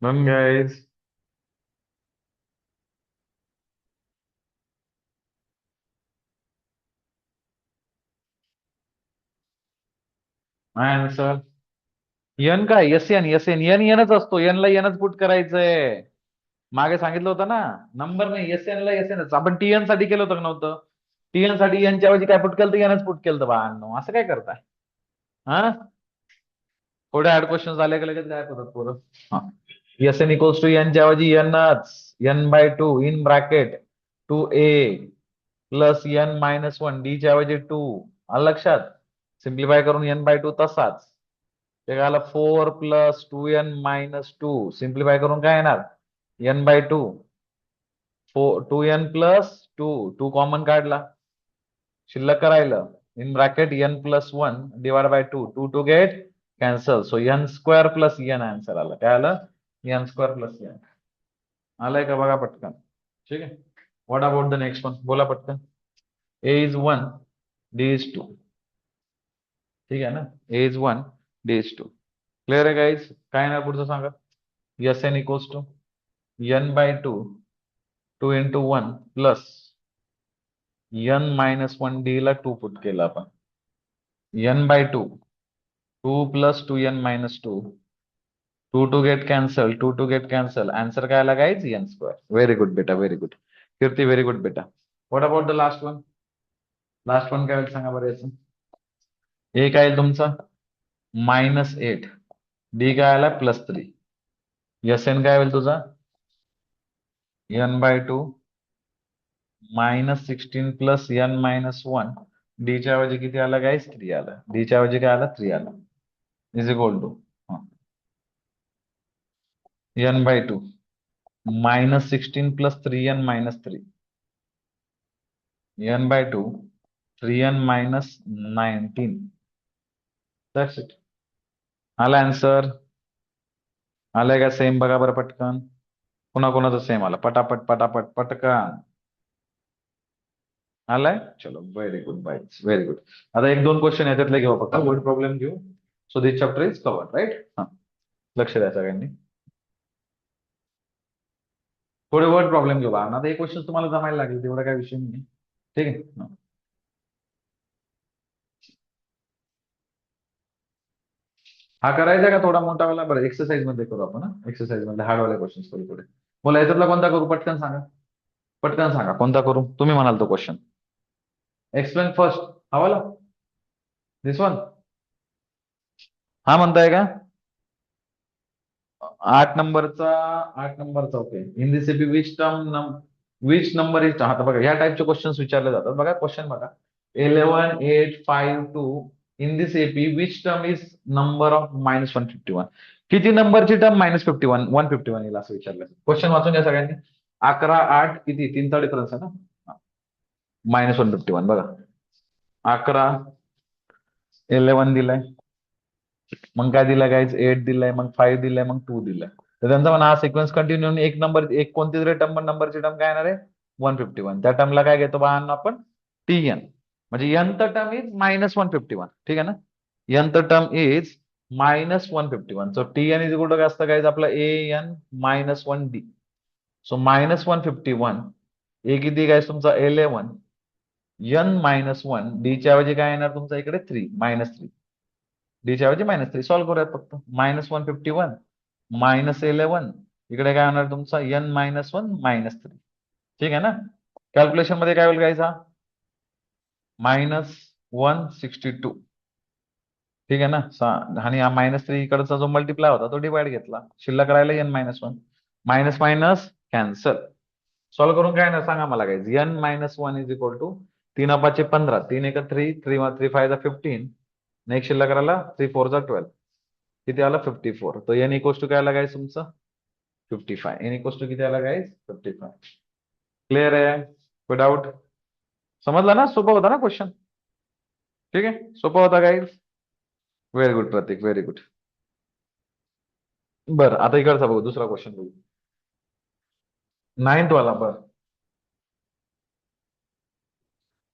[SPEAKER 1] Done guys. आन्सर एन काय? एस-एन. एस-एन एन एनच असतो. एन ला एनच पुट करायचंय. मागे सांगितलं होतं ना, नंबर नाही, एस-एन ला एस-एनच. आपण टी-एन साठी केलं होतं का नव्हतं? टी-एन साठी एनच्या ऐवजी काय पुट केलं तर एनच पुट केलं. बाळांनो, असं काय करताय? हा, थोडे हार्ड क्वेश्चन झाले का लगेच गायब होतात पोरं. हा, एस-एन इक्वल्स टू एनच्या ऐवजी एनच. n/2 in bracket 2a plus n-1 D च्या ऐवजी 2. आलं लक्षात? सिम्प्लिफाय करून n/2 तसाच. ते आलं 4 प्लस 2n-2. सिम्प्लिफाय करून काय येणार? n/2. 2n plus 2. 2 कॉमन काढला, शिल्लक करायला in bracket n+1 divide by 2. 2 two get cancel. So n² plus n answer आला. काय आलं? n² plus n. आलंय का बघा पटकन. ठीक आहे. What about the next one? बोला पटकन. a is 1, d is 2. ठीक आहे ना? a is 1, d is 2. Clear आहे गाईज? काय ना पुढचं सांगा. S N equals to n/2 2 into 1 plus n-1 D ला 2 पुट केलं आपण. n/2 2 plus 2n-2. 2 two get cancel, 2 two get cancel. Answer काय आला गाईज? n². व्हेरी गुड बेटा, very good. Kirti very good बेटा. What about the last one? Last one काय होईल सांगा बरं याचं. ए काय येईल तुमचा -8, डी काय आला +3, एस एन काय होईल तुझा n/2 -16 + n-1, डी च्या ऐवजी किती आला गाईस 3 आला, डी च्या ऐवजी काय आला 3 आला, is equal to n/2 -16 + 3n-3, n/2 3n-19. That's it. आला आन्सर. आलाय का सेम बघा बरं पटकन. पुन्हा कोणाचं सेम आला पटापट पटापट पटकन आलाय. चलो very good boys very good. आता एक दोन क्वेश्चन याच्यातले घेऊ फक्त वर्ड प्रॉब्लेम घेऊ. So this chapter is cover right. हा लक्ष द्या सगळ्यांनी. थोडे वर्ड प्रॉब्लेम घेऊ बा. आता एक क्वेश्चन तुम्हाला जमायला लागेल तेवढा काय विषय नाही. ठीक आहे. हा करायचा का थोडा मोठा वाला. बरं एक्सरसाइज मध्ये करू आपण. एक्सरसाइज मध्ये हार्ड वाले क्वेश्चन करू थोडे. बोला याच्यातला कोणता करू पटकन सांगा. पटकन सांगा कोणता करू. तुम्ही म्हणाल तो क्वेश्चन. एक्सप्लेन फर्स्ट हा वाला दिस वन. हा म्हणताय का 8 नंबरचा. 8 नंबरचा okay. In this AP which number is. आता बघा ह्या टाईपचे क्वेश्चन विचारले जातात. बघा क्वेश्चन बघा 11 8 5 2 in this AP which term is number of -151. किती नंबरची टर्म -51 151 येईल असं विचारलं. क्वेश्चन वाचून घ्या सगळ्यांनी. 11 8 किती 3चा डिफरन्स आहे ना. -151 बघा 11 11 दिलाय. मग काय दिलं गाईज 8 दिलंय. मग 5 दिलंय. मग 2 दिलंय. तर त्यांचा म्हणा हा सिक्वेन्स कंटिन्यू एक नंबर एक कोणती तरी नंबरची टर्म काय येणार आहे 151. त्या टर्मला काय घेतो बाळांना आपण TN. म्हणजे nth टर्म इज -151. ठीक आहे ना. nth term is -151. So TN is equal to काय असतं गाईज आपलं AN -1D. सो -151 ए किती काय तुमचा 11 n-1 डी च्या ऐवजी काय येणार तुमचा इकडे 3 -3. डी च्या ऐवजी -3 सॉल्व्ह करूयात फक्त. -151 -11 इकडे काय होणार तुमचा n-1 -3. ठीक आहे ना. कॅल्क्युलेशन मध्ये काय होईल गाईज हा -162. ठीक आहे ना. आणि हा -3 इकडचा जो मल्टिप्लाय होता तो डिवाइड घेतला. शिल्लक राहिला n-1 minus minus cancel. Solve करून काय ना सांगा मला guys n-1 is equal to 3×5 = 15 3 1 3 3 5 15. Next शिल्लक राहिला 3 4 12 किती आला 54. तो n इक्वल्स टू काय आला गाईज तुमचं 55. n इक्वल्स टू किती आला गाईज 55. क्लिअर आहे. कोई डाऊट. समजला ना. सोपा होता ना क्वेश्चन. ठीक आहे. सोपा होता guys. Very good Pratik very good. बरं आता इकडचा बघू दुसरा क्वेश्चन बघू. 9th वाला बरं.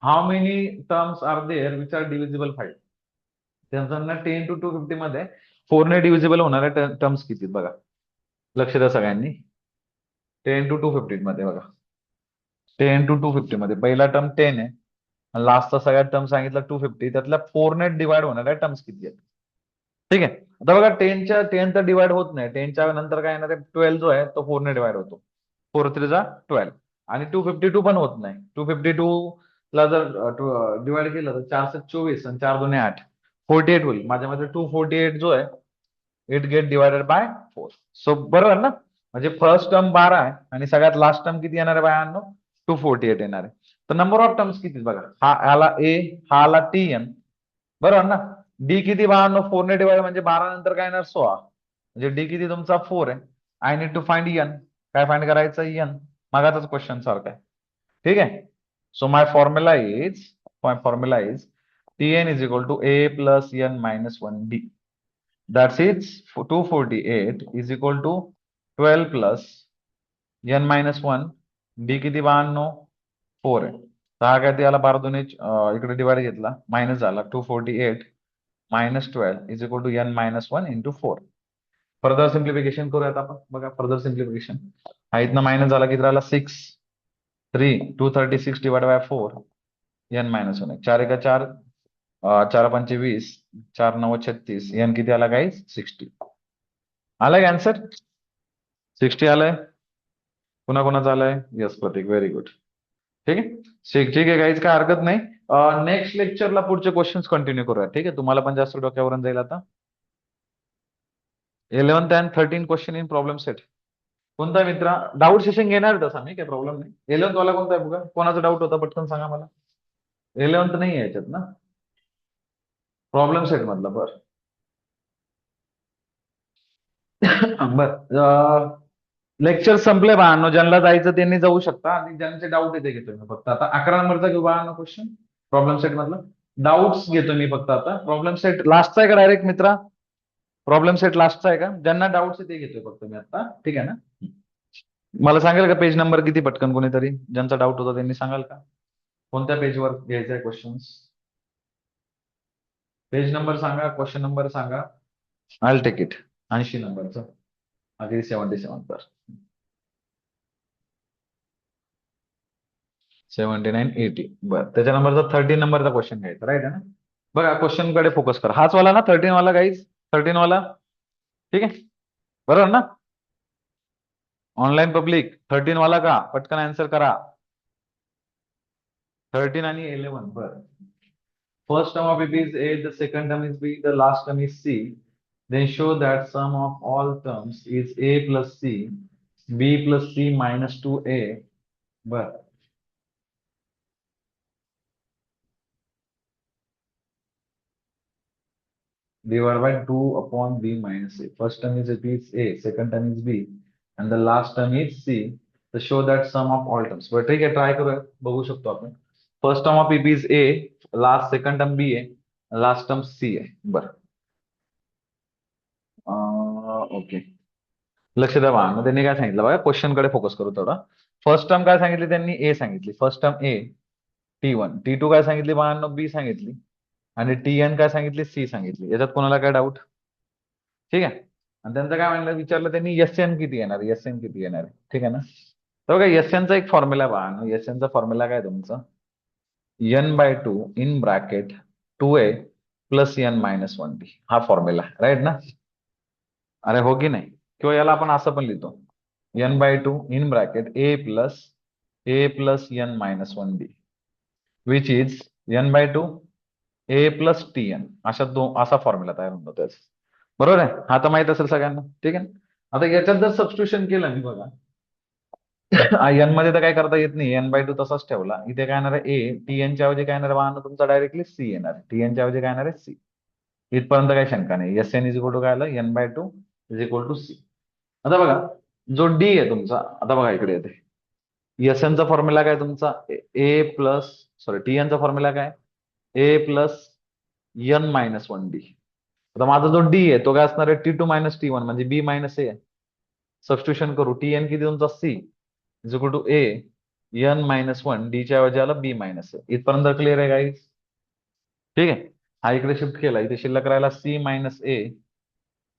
[SPEAKER 1] How many terms are there which are divisible 5. त्यांना 10 to 250 मध्ये 4 ने डिव्हिजिबल होणाऱ्या टर्म्स किती बघा. लक्ष द्या सगळ्यांनी. 10 to 250 मध्ये बघा. 10 to 250 मध्ये पहिला टर्म 10 आहे. लास्टचा सगळ्यात टर्म सांगितलं 250. त्यातल्या 4 ने डिवाइड होणाऱ्या टर्म्स किती आहेत. ठीक आहे. आता बघा 10 तर डिवाइड होत नाही. 10च्या नंतर काय येणार आहे 12 जो आहे तो 4 ने डिवाइड होतो. 4 3 जा 12. आणि 252 पण होत नाही. 252 ला जर डिवाइड केलं तर 4 7 24 आणि 4 2 8 48 होईल. माझ्या मते 248 जो आहे it get divided by 4. So बरोबर ना. म्हणजे फर्स्ट टर्म 12 आहे आणि सगळ्यात लास्ट टर्म किती येणार आहे बायांनो 248 येणार आहे. तर नंबर ऑफ टर्म्स किती बघा. हा आला A हा आला TN बरोबर ना. डी किती बाळांनो 4 ने डिवाइड म्हणजे 12 नंतर काय येणार 16. म्हणजे डी किती तुमचा 4 आहे. I need to find N. काय फाइंड करायचं एन. मागाचाच क्वेश्चन सारखा आहे. ठीक आहे. So my formula is TN is equal to A + n-1D. That is 248 is equal to 12 plus n-1. D किती बाळांनो 4 आहे. तर हा काय ते याला 12 दोन्ही इकडे डिवाइड घेतला मायनस झाला 248 -12 is equal to n-1 into 4. Further simplification करूयात आपण. बघा फर्दर सिम्प्लिफिकेशन. हा इथनं मायनस झाला किती राहिला 6 3 236 डिवाइड बाय 4 n-1 4 1 4 4 5 20 4 9 36 n किती आला गाईज 60. आलाय आन्सर 60 आलाय. पुन्हा कोणाचा आलाय यस प्रतीक व्हेरी गुड. ठीक आहे. ठीक आहे गाईज काय हरकत नाही. नेक्स्ट लेक्चरला पुढचे क्वेश्चन्स कंटिन्यू करूया. ठीक आहे, तुम्हाला पण जास्त डोक्यावरून जाईल आता. 11th and 13 question in problem set. कोणता आहे मित्रा? डाऊट सेशन घेणार तसा मी, काही प्रॉब्लेम नाही. 11th वाला कोणता आहे बघा, कोणाचा डाऊट होता पटकन सांगा मला. 11th नाही आहे याच्यात ना, प्रॉब्लेम सेट मधला. बरं बर, लेक्चर संपले बाळांनो. ज्यांना जायचं त्यांनी जाऊ शकता, आणि ज्यांचे डाऊट आहे ते घेतोय मी फक्त आता. 11 नंबरचा घेऊ बाळांनो क्वेश्चन, प्रॉब्लेम सेट मधला. डाऊट्स घेतो मी फक्त आता. प्रॉब्लेम सेट लास्टचा आहे का डायरेक्ट मित्रा? प्रॉब्लेम सेट लास्टचा आहे का? ज्यांना डाऊट्स आहे ते घेतोय फक्त मी आता, ठीक आहे ना? मला सांगेल का पेज नंबर किती पटकन कोणीतरी, ज्यांचा डाऊट होता त्यांनी सांगाल का? कोणत्या पेजवर घ्यायचा आहे क्वेश्चन्स? पेज नंबर सांगा, क्वेश्चन नंबर सांगा. I take it. 80 नंबरचा, अगदी 77 पर. 79, 80. बरं, त्याच्या नंबरचा 13 नंबरचा क्वेश्चन घ्यायचा, राईट आहे ना? बघा, क्वेश्चन कडे फोकस करा. हाच वाला ना 13 वाला गाईज? 13 वाला, ठीक आहे, बरोबर ना? ऑनलाईन पब्लिक 13 वाला का? पटकन आन्सर करा. 13 आणि 11. बरं. First term of it is A, the second term is B, the last term is C. Then show that sum of all terms is A plus C, B plus C minus 2A. But divided by 2 upon B minus A. First term is A, second term is B, and the last term is C. To show that sum of all terms. But ठीक आहे, try करूया, बघू शकतो आपण. First term of is a, last second term b आहे, last term C आहे. बरं, okay. लक्ष द्या बघा, मग त्यांनी काय सांगितलं बघा, क्वेश्चन कडे फोकस करू थोडा. फर्स्ट टर्म काय सांगितली त्यांनी? ए सांगितली. फर्स्ट टर्म ए, T1. T2 काय सांगितली बाळांनो? बी सांगितली. आणि TN काय सांगितली? सी सांगितली. याच्यात कोणाला काय डाऊट? ठीक आहे. आणि त्यांचं काय म्हणलं, विचारलं त्यांनी, SN किती येणार? SN किती येणार आहे? ठीक आहे ना? तर बघा, SN एक फॉर्म्युला बाळांनो. SN फॉर्म्युला काय तुमचा? N/2 in bracket 2A plus N-1D. हा फॉर्म्युला, राईट ना? अरे हो की नाही? किंवा याला आपण असं पण लिहितो, N/2 in bracket A plus N-1D, which is N/2 A plus TN. असा फॉर्म्युला तयार होतो त्याचा. बरोबर आहे? हा तर माहित असेल सगळ्यांना, ठीक आहे. आता याच्यात जर सबस्टिट्यूशन केलं मी बघा, एन मध्ये तर काय करता येत नाही, N/2 तसाच ठेवला. इथे काय येणार आहे? ए. TN ऐवजी काय येणार आहे तुमचा? डायरेक्टली सी येणार. TN ऐवजी काय येणार आहे? सी. इथपर्यंत काही शंका नाही. SN इज इक्वल टू काय आलं? N/2 is equal to C. आता बघा, जो डी आहे तुमचा, आता बघा इकडे येते. SN चा फॉर्म्युला काय तुमचा? ए प्लस, सॉरी, TN चा फॉर्म्युला काय? ए प्लस N-1D. आता माझा जो डी आहे तो काय असणार आहे? T2 मायनस T1 म्हणजे बी मायनस ए. सबस्टिट्यूशन करू. TN किती तुमचा? C is equal to A N-1. D च्या ऐवजी आला बी मायनस ए. इथपर्यंत क्लिअर आहे गाईज? ठीक आहे. हा इकडे शिफ्ट केला, इथे शिल्लक राहिला c minus a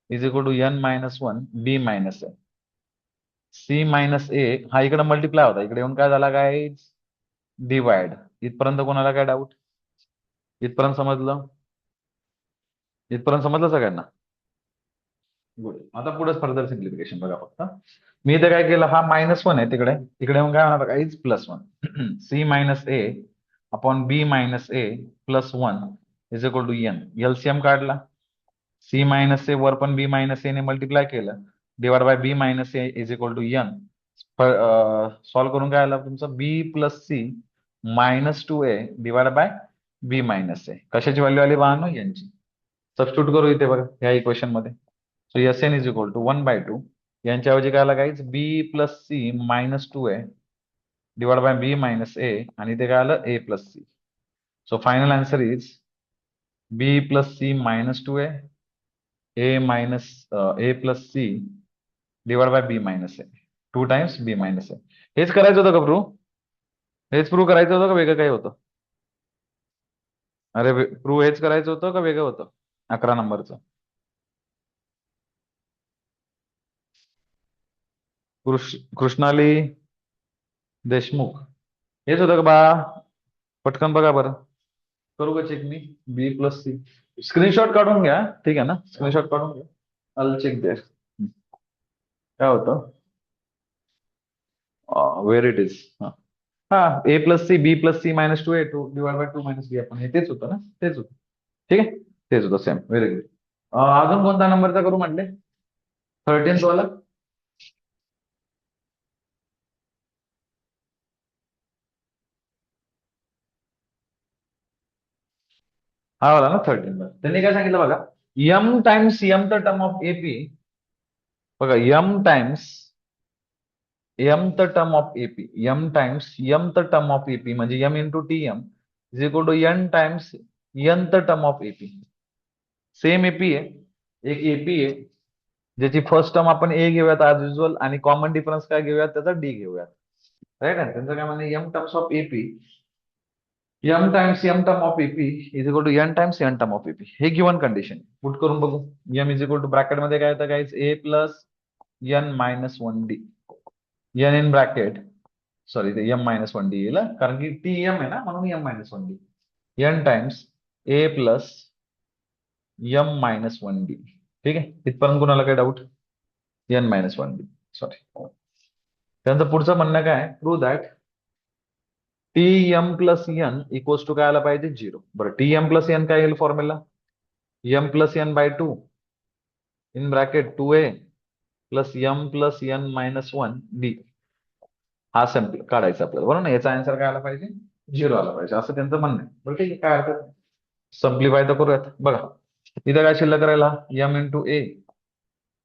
[SPEAKER 1] is equal to N-1 b minus a. C minus a हा इकडे मल्टिप्लाय होता, इकडे येऊन काय झाला गाईज? डिवाइड. इथपर्यंत कोणाला काय डाऊट? इथपर्यंत समजलं? इथपर्यंत समजलं सगळ्यांना? गुड. आता पुढे फर्दर सिम्प्लिफिकेशन बघा फक्त. मी इथे काय केलं, हा -1 आहे तिकडे, इकडे येऊन काय होणार guys? +1. C minus a upon b minus a plus 1 is equal to n. LCM काढला. सी मायनस ए वर पण बी मायनस ए ने मल्टिप्लाय केलं, divide by b minus a is equal to n. Solve करून काय आलं तुमचं? B plus c -2a divide by b minus a. कशाची व्हॅल्यू आली बाळांनो? यांची. सबस्टिट्यूट करू इथे बघा या इक्वेशन मध्ये. So SN is equal to 1/2. यांच्या ऐवजी काय आला guys? B plus c -2a divide by b minus a, आणि ते काय आलं? A plus c. So final answer is b plus c -2a, a plus c divide by b minus a, 2 times b minus a. हेच करायचं होतं का prove? हेच prove करायचं होतं का वेगळं काही होतं? अरे, प्रूव्ह हेच करायचं होतं का वेगळं होतं? 11 नंबरचं. कृष्णाली देशमुख, हेच होतं का बा? पटकन बघा बरं. करू का चेक मी? बी प्लस सी. स्क्रीनशॉट काढून घ्या, ठीक आहे ना? स्क्रीनशॉट काढून घ्या. आल चेक देअर. काय होतं? Where it is. हा, a plus c b plus c minus two a two divide by two minus b आपण हे तेच होतं ना, तेच होतं. ठीक आहे, तेच होतं सेम. Very good. अजून कोणत्या नंबरचा करू म्हटले? 13th वाला. हा वाला ना 13. त्यांनी काय सांगितलं बघा, m times m the term of AP. बघा, m the term of AP, m times m the term of AP म्हणजे m into t m is equal to n times n the term of AP. Same AP आहे, एक AP आहे, ज्याची first term आपण ए घेऊयात as usual आणि common difference काय घेऊयात, त्याचा डी घेऊयात. राईट आहे, त्यांचं काय म्हणणं, m terms of AP, m times m term of AP is equal to n times n term of AP. हे गिवन कंडिशन पुट करून बघू. M is equal to bracket मध्ये काय येतं guys, a plus N minus one D. N in bracket, sorry ते m minus one d येईल कारण की टी एम आहे ना, म्हणून m minus one D. N times a plus M minus one D. ठीक आहे, इथपर्यंत कोणाला काय doubt? N minus one D, sorry. त्यानंतर पुढचं म्हणणं काय, prove that T M plus N equals to काय आला पाहिजे, झिरो. बरं, टी एम प्लस एन काय येईल formula, M plus N by two in bracket two A plus M plus N minus one D. हा सॅम्पल काढायचा आपल्याला, बरोबर ना, याचा आन्सर काय आला पाहिजे, झिरो आला पाहिजे, असं त्यांचं म्हणणं आहे. बरं ठीक आहे, काय हरकत नाही. सिम्प्लिफाय तर करूयात. बघा, इथं काय शिल्लक राहिला, M into A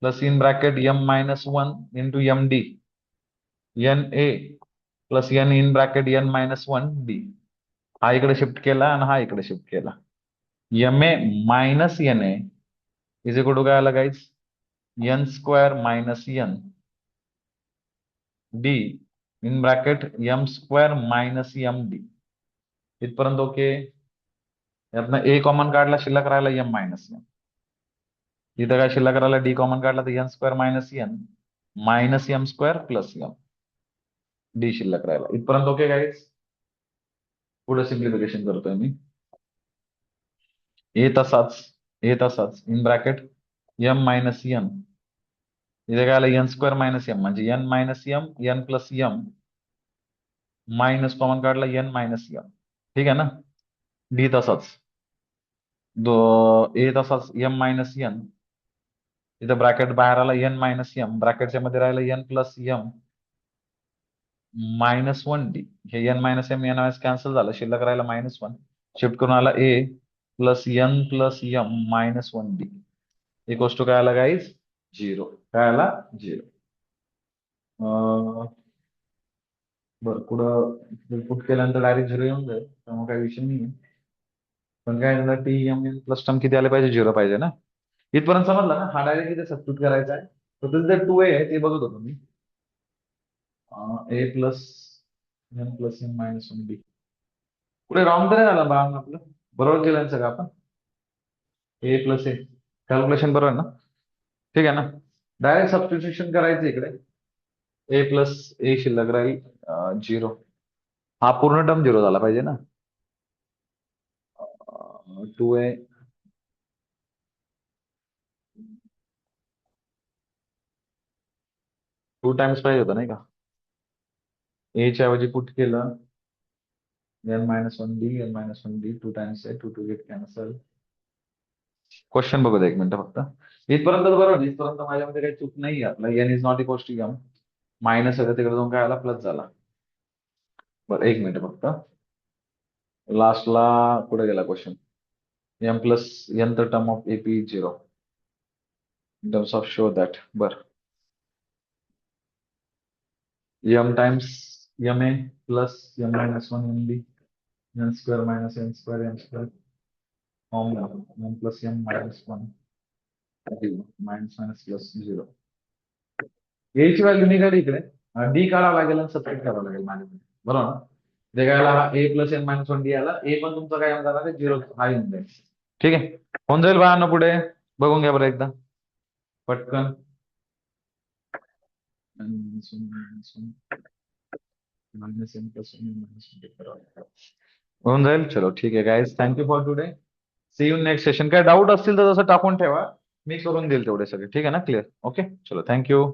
[SPEAKER 1] plus in bracket M minus one into M D, N A plus N in bracket N minus one D. हा इकडे शिफ्ट केला आणि हा इकडे शिफ्ट केला. M A minus N A is equal to काय आला guys, N square minus N D in bracket M square minus M D. इथपर्यंत ओके. यातनं ए कॉमन काढला, शिल्लक राहिला एम मायनस एन. इथं काय शिल्लक राहिला, डी कॉमन काढला तर N square minus M square plus M D शिल्लक राहिला. इथपर्यंत ओके गाईज. पुढे सिम्प्लिफिकेशन करतोय मी. ए तसाच, ए तसाच in bracket M minus n, इथे काय आलं एन स्क्वेअर मायनस एम म्हणजे n minus m N plus M minus common काढला एन मायनस एम. ठीक आहे ना. डी तसाच, दो ए तसाच एम मायनस एन, इथं ब्रॅकेट बाहेर आला एन मायनस एम, ब्रॅकेटच्या मध्ये राहिलं n plus M minus one d. हे n minus m n cancel झालं, शिल्लक राहिला मायनस वन. शिफ्ट करून आला a plus N plus M minus one D equals to काय आला गाईज, झिरो. काय आला, झिरो. बरं, पुढं पुट केल्यानंतर डायरेक्ट झिरो येऊन जाईल, त्यामुळे काही विषय नाही. पण काय झालं, T M N plus term किती आले पाहिजे, झिरो पाहिजे ना. इथपर्यंत समजलं ना. हा डायरेक्ट इथे सबस्टिट्यूट करायचा आहे. तर तिथे टू ए आहे ते बघत होतो मी. A plus N plus N minus one b. पुढे रॉंग तर नाही झालं बा आपलं, बरोबर केलं ना सगळं आपण. ए प्लस ए कॅल्क्युलेशन बरोबर आहे ना. ठीक आहे ना. डायरेक्ट सबस्टिट्यूशन करायचं इकडे. ए प्लस ए शिल्लक राहील झिरो. हा पूर्ण टर्म झिरो झाला पाहिजे ना. टू ए टू टाइम्स पाहिजे होता नाही का. ए च्या ऐवजी पुट केलं N minus one D, N minus one D, two times A, two two get cancel. Question बघू द्या एक मिनिट फक्त. इथपर्यंत तर बरोबर, इथपर्यंत माझ्यामध्ये काही चूक नाही आपला. N is not equal to M, minus होतं तिकडे जाऊन काय आला, प्लस झाला. बरं एक मिनिट फक्त, लास्टला कुठे गेला question. M plus n the term of AP zero in terms of show that. बरं, m times m a plus M minus one m b n square minus n square m square m plus M minus one minus minus plus zero. A ची value निघाली इकडे, D काढावं लागेल आणि subtract करावं लागेल माझ्याकडे, बरोबर ना. ते काय आला, a plus N minus one d आला. ए पण तुमचा काय येऊन जाणार आहे, झिरो हा येऊन जाईल. ठीक आहे, होऊन जाईल बाळांनो. पुढे बघून घ्या बरं एकदा पटकन. होऊन जाईल. चलो ठीक आहे guys, thank you for today. See you next session. काय डाऊट असतील तर तसं टाकून ठेवा, मी करून देईल तेवढे सगळे. ठीक आहे ना, क्लिअर. ओके, चलो थँक्यू.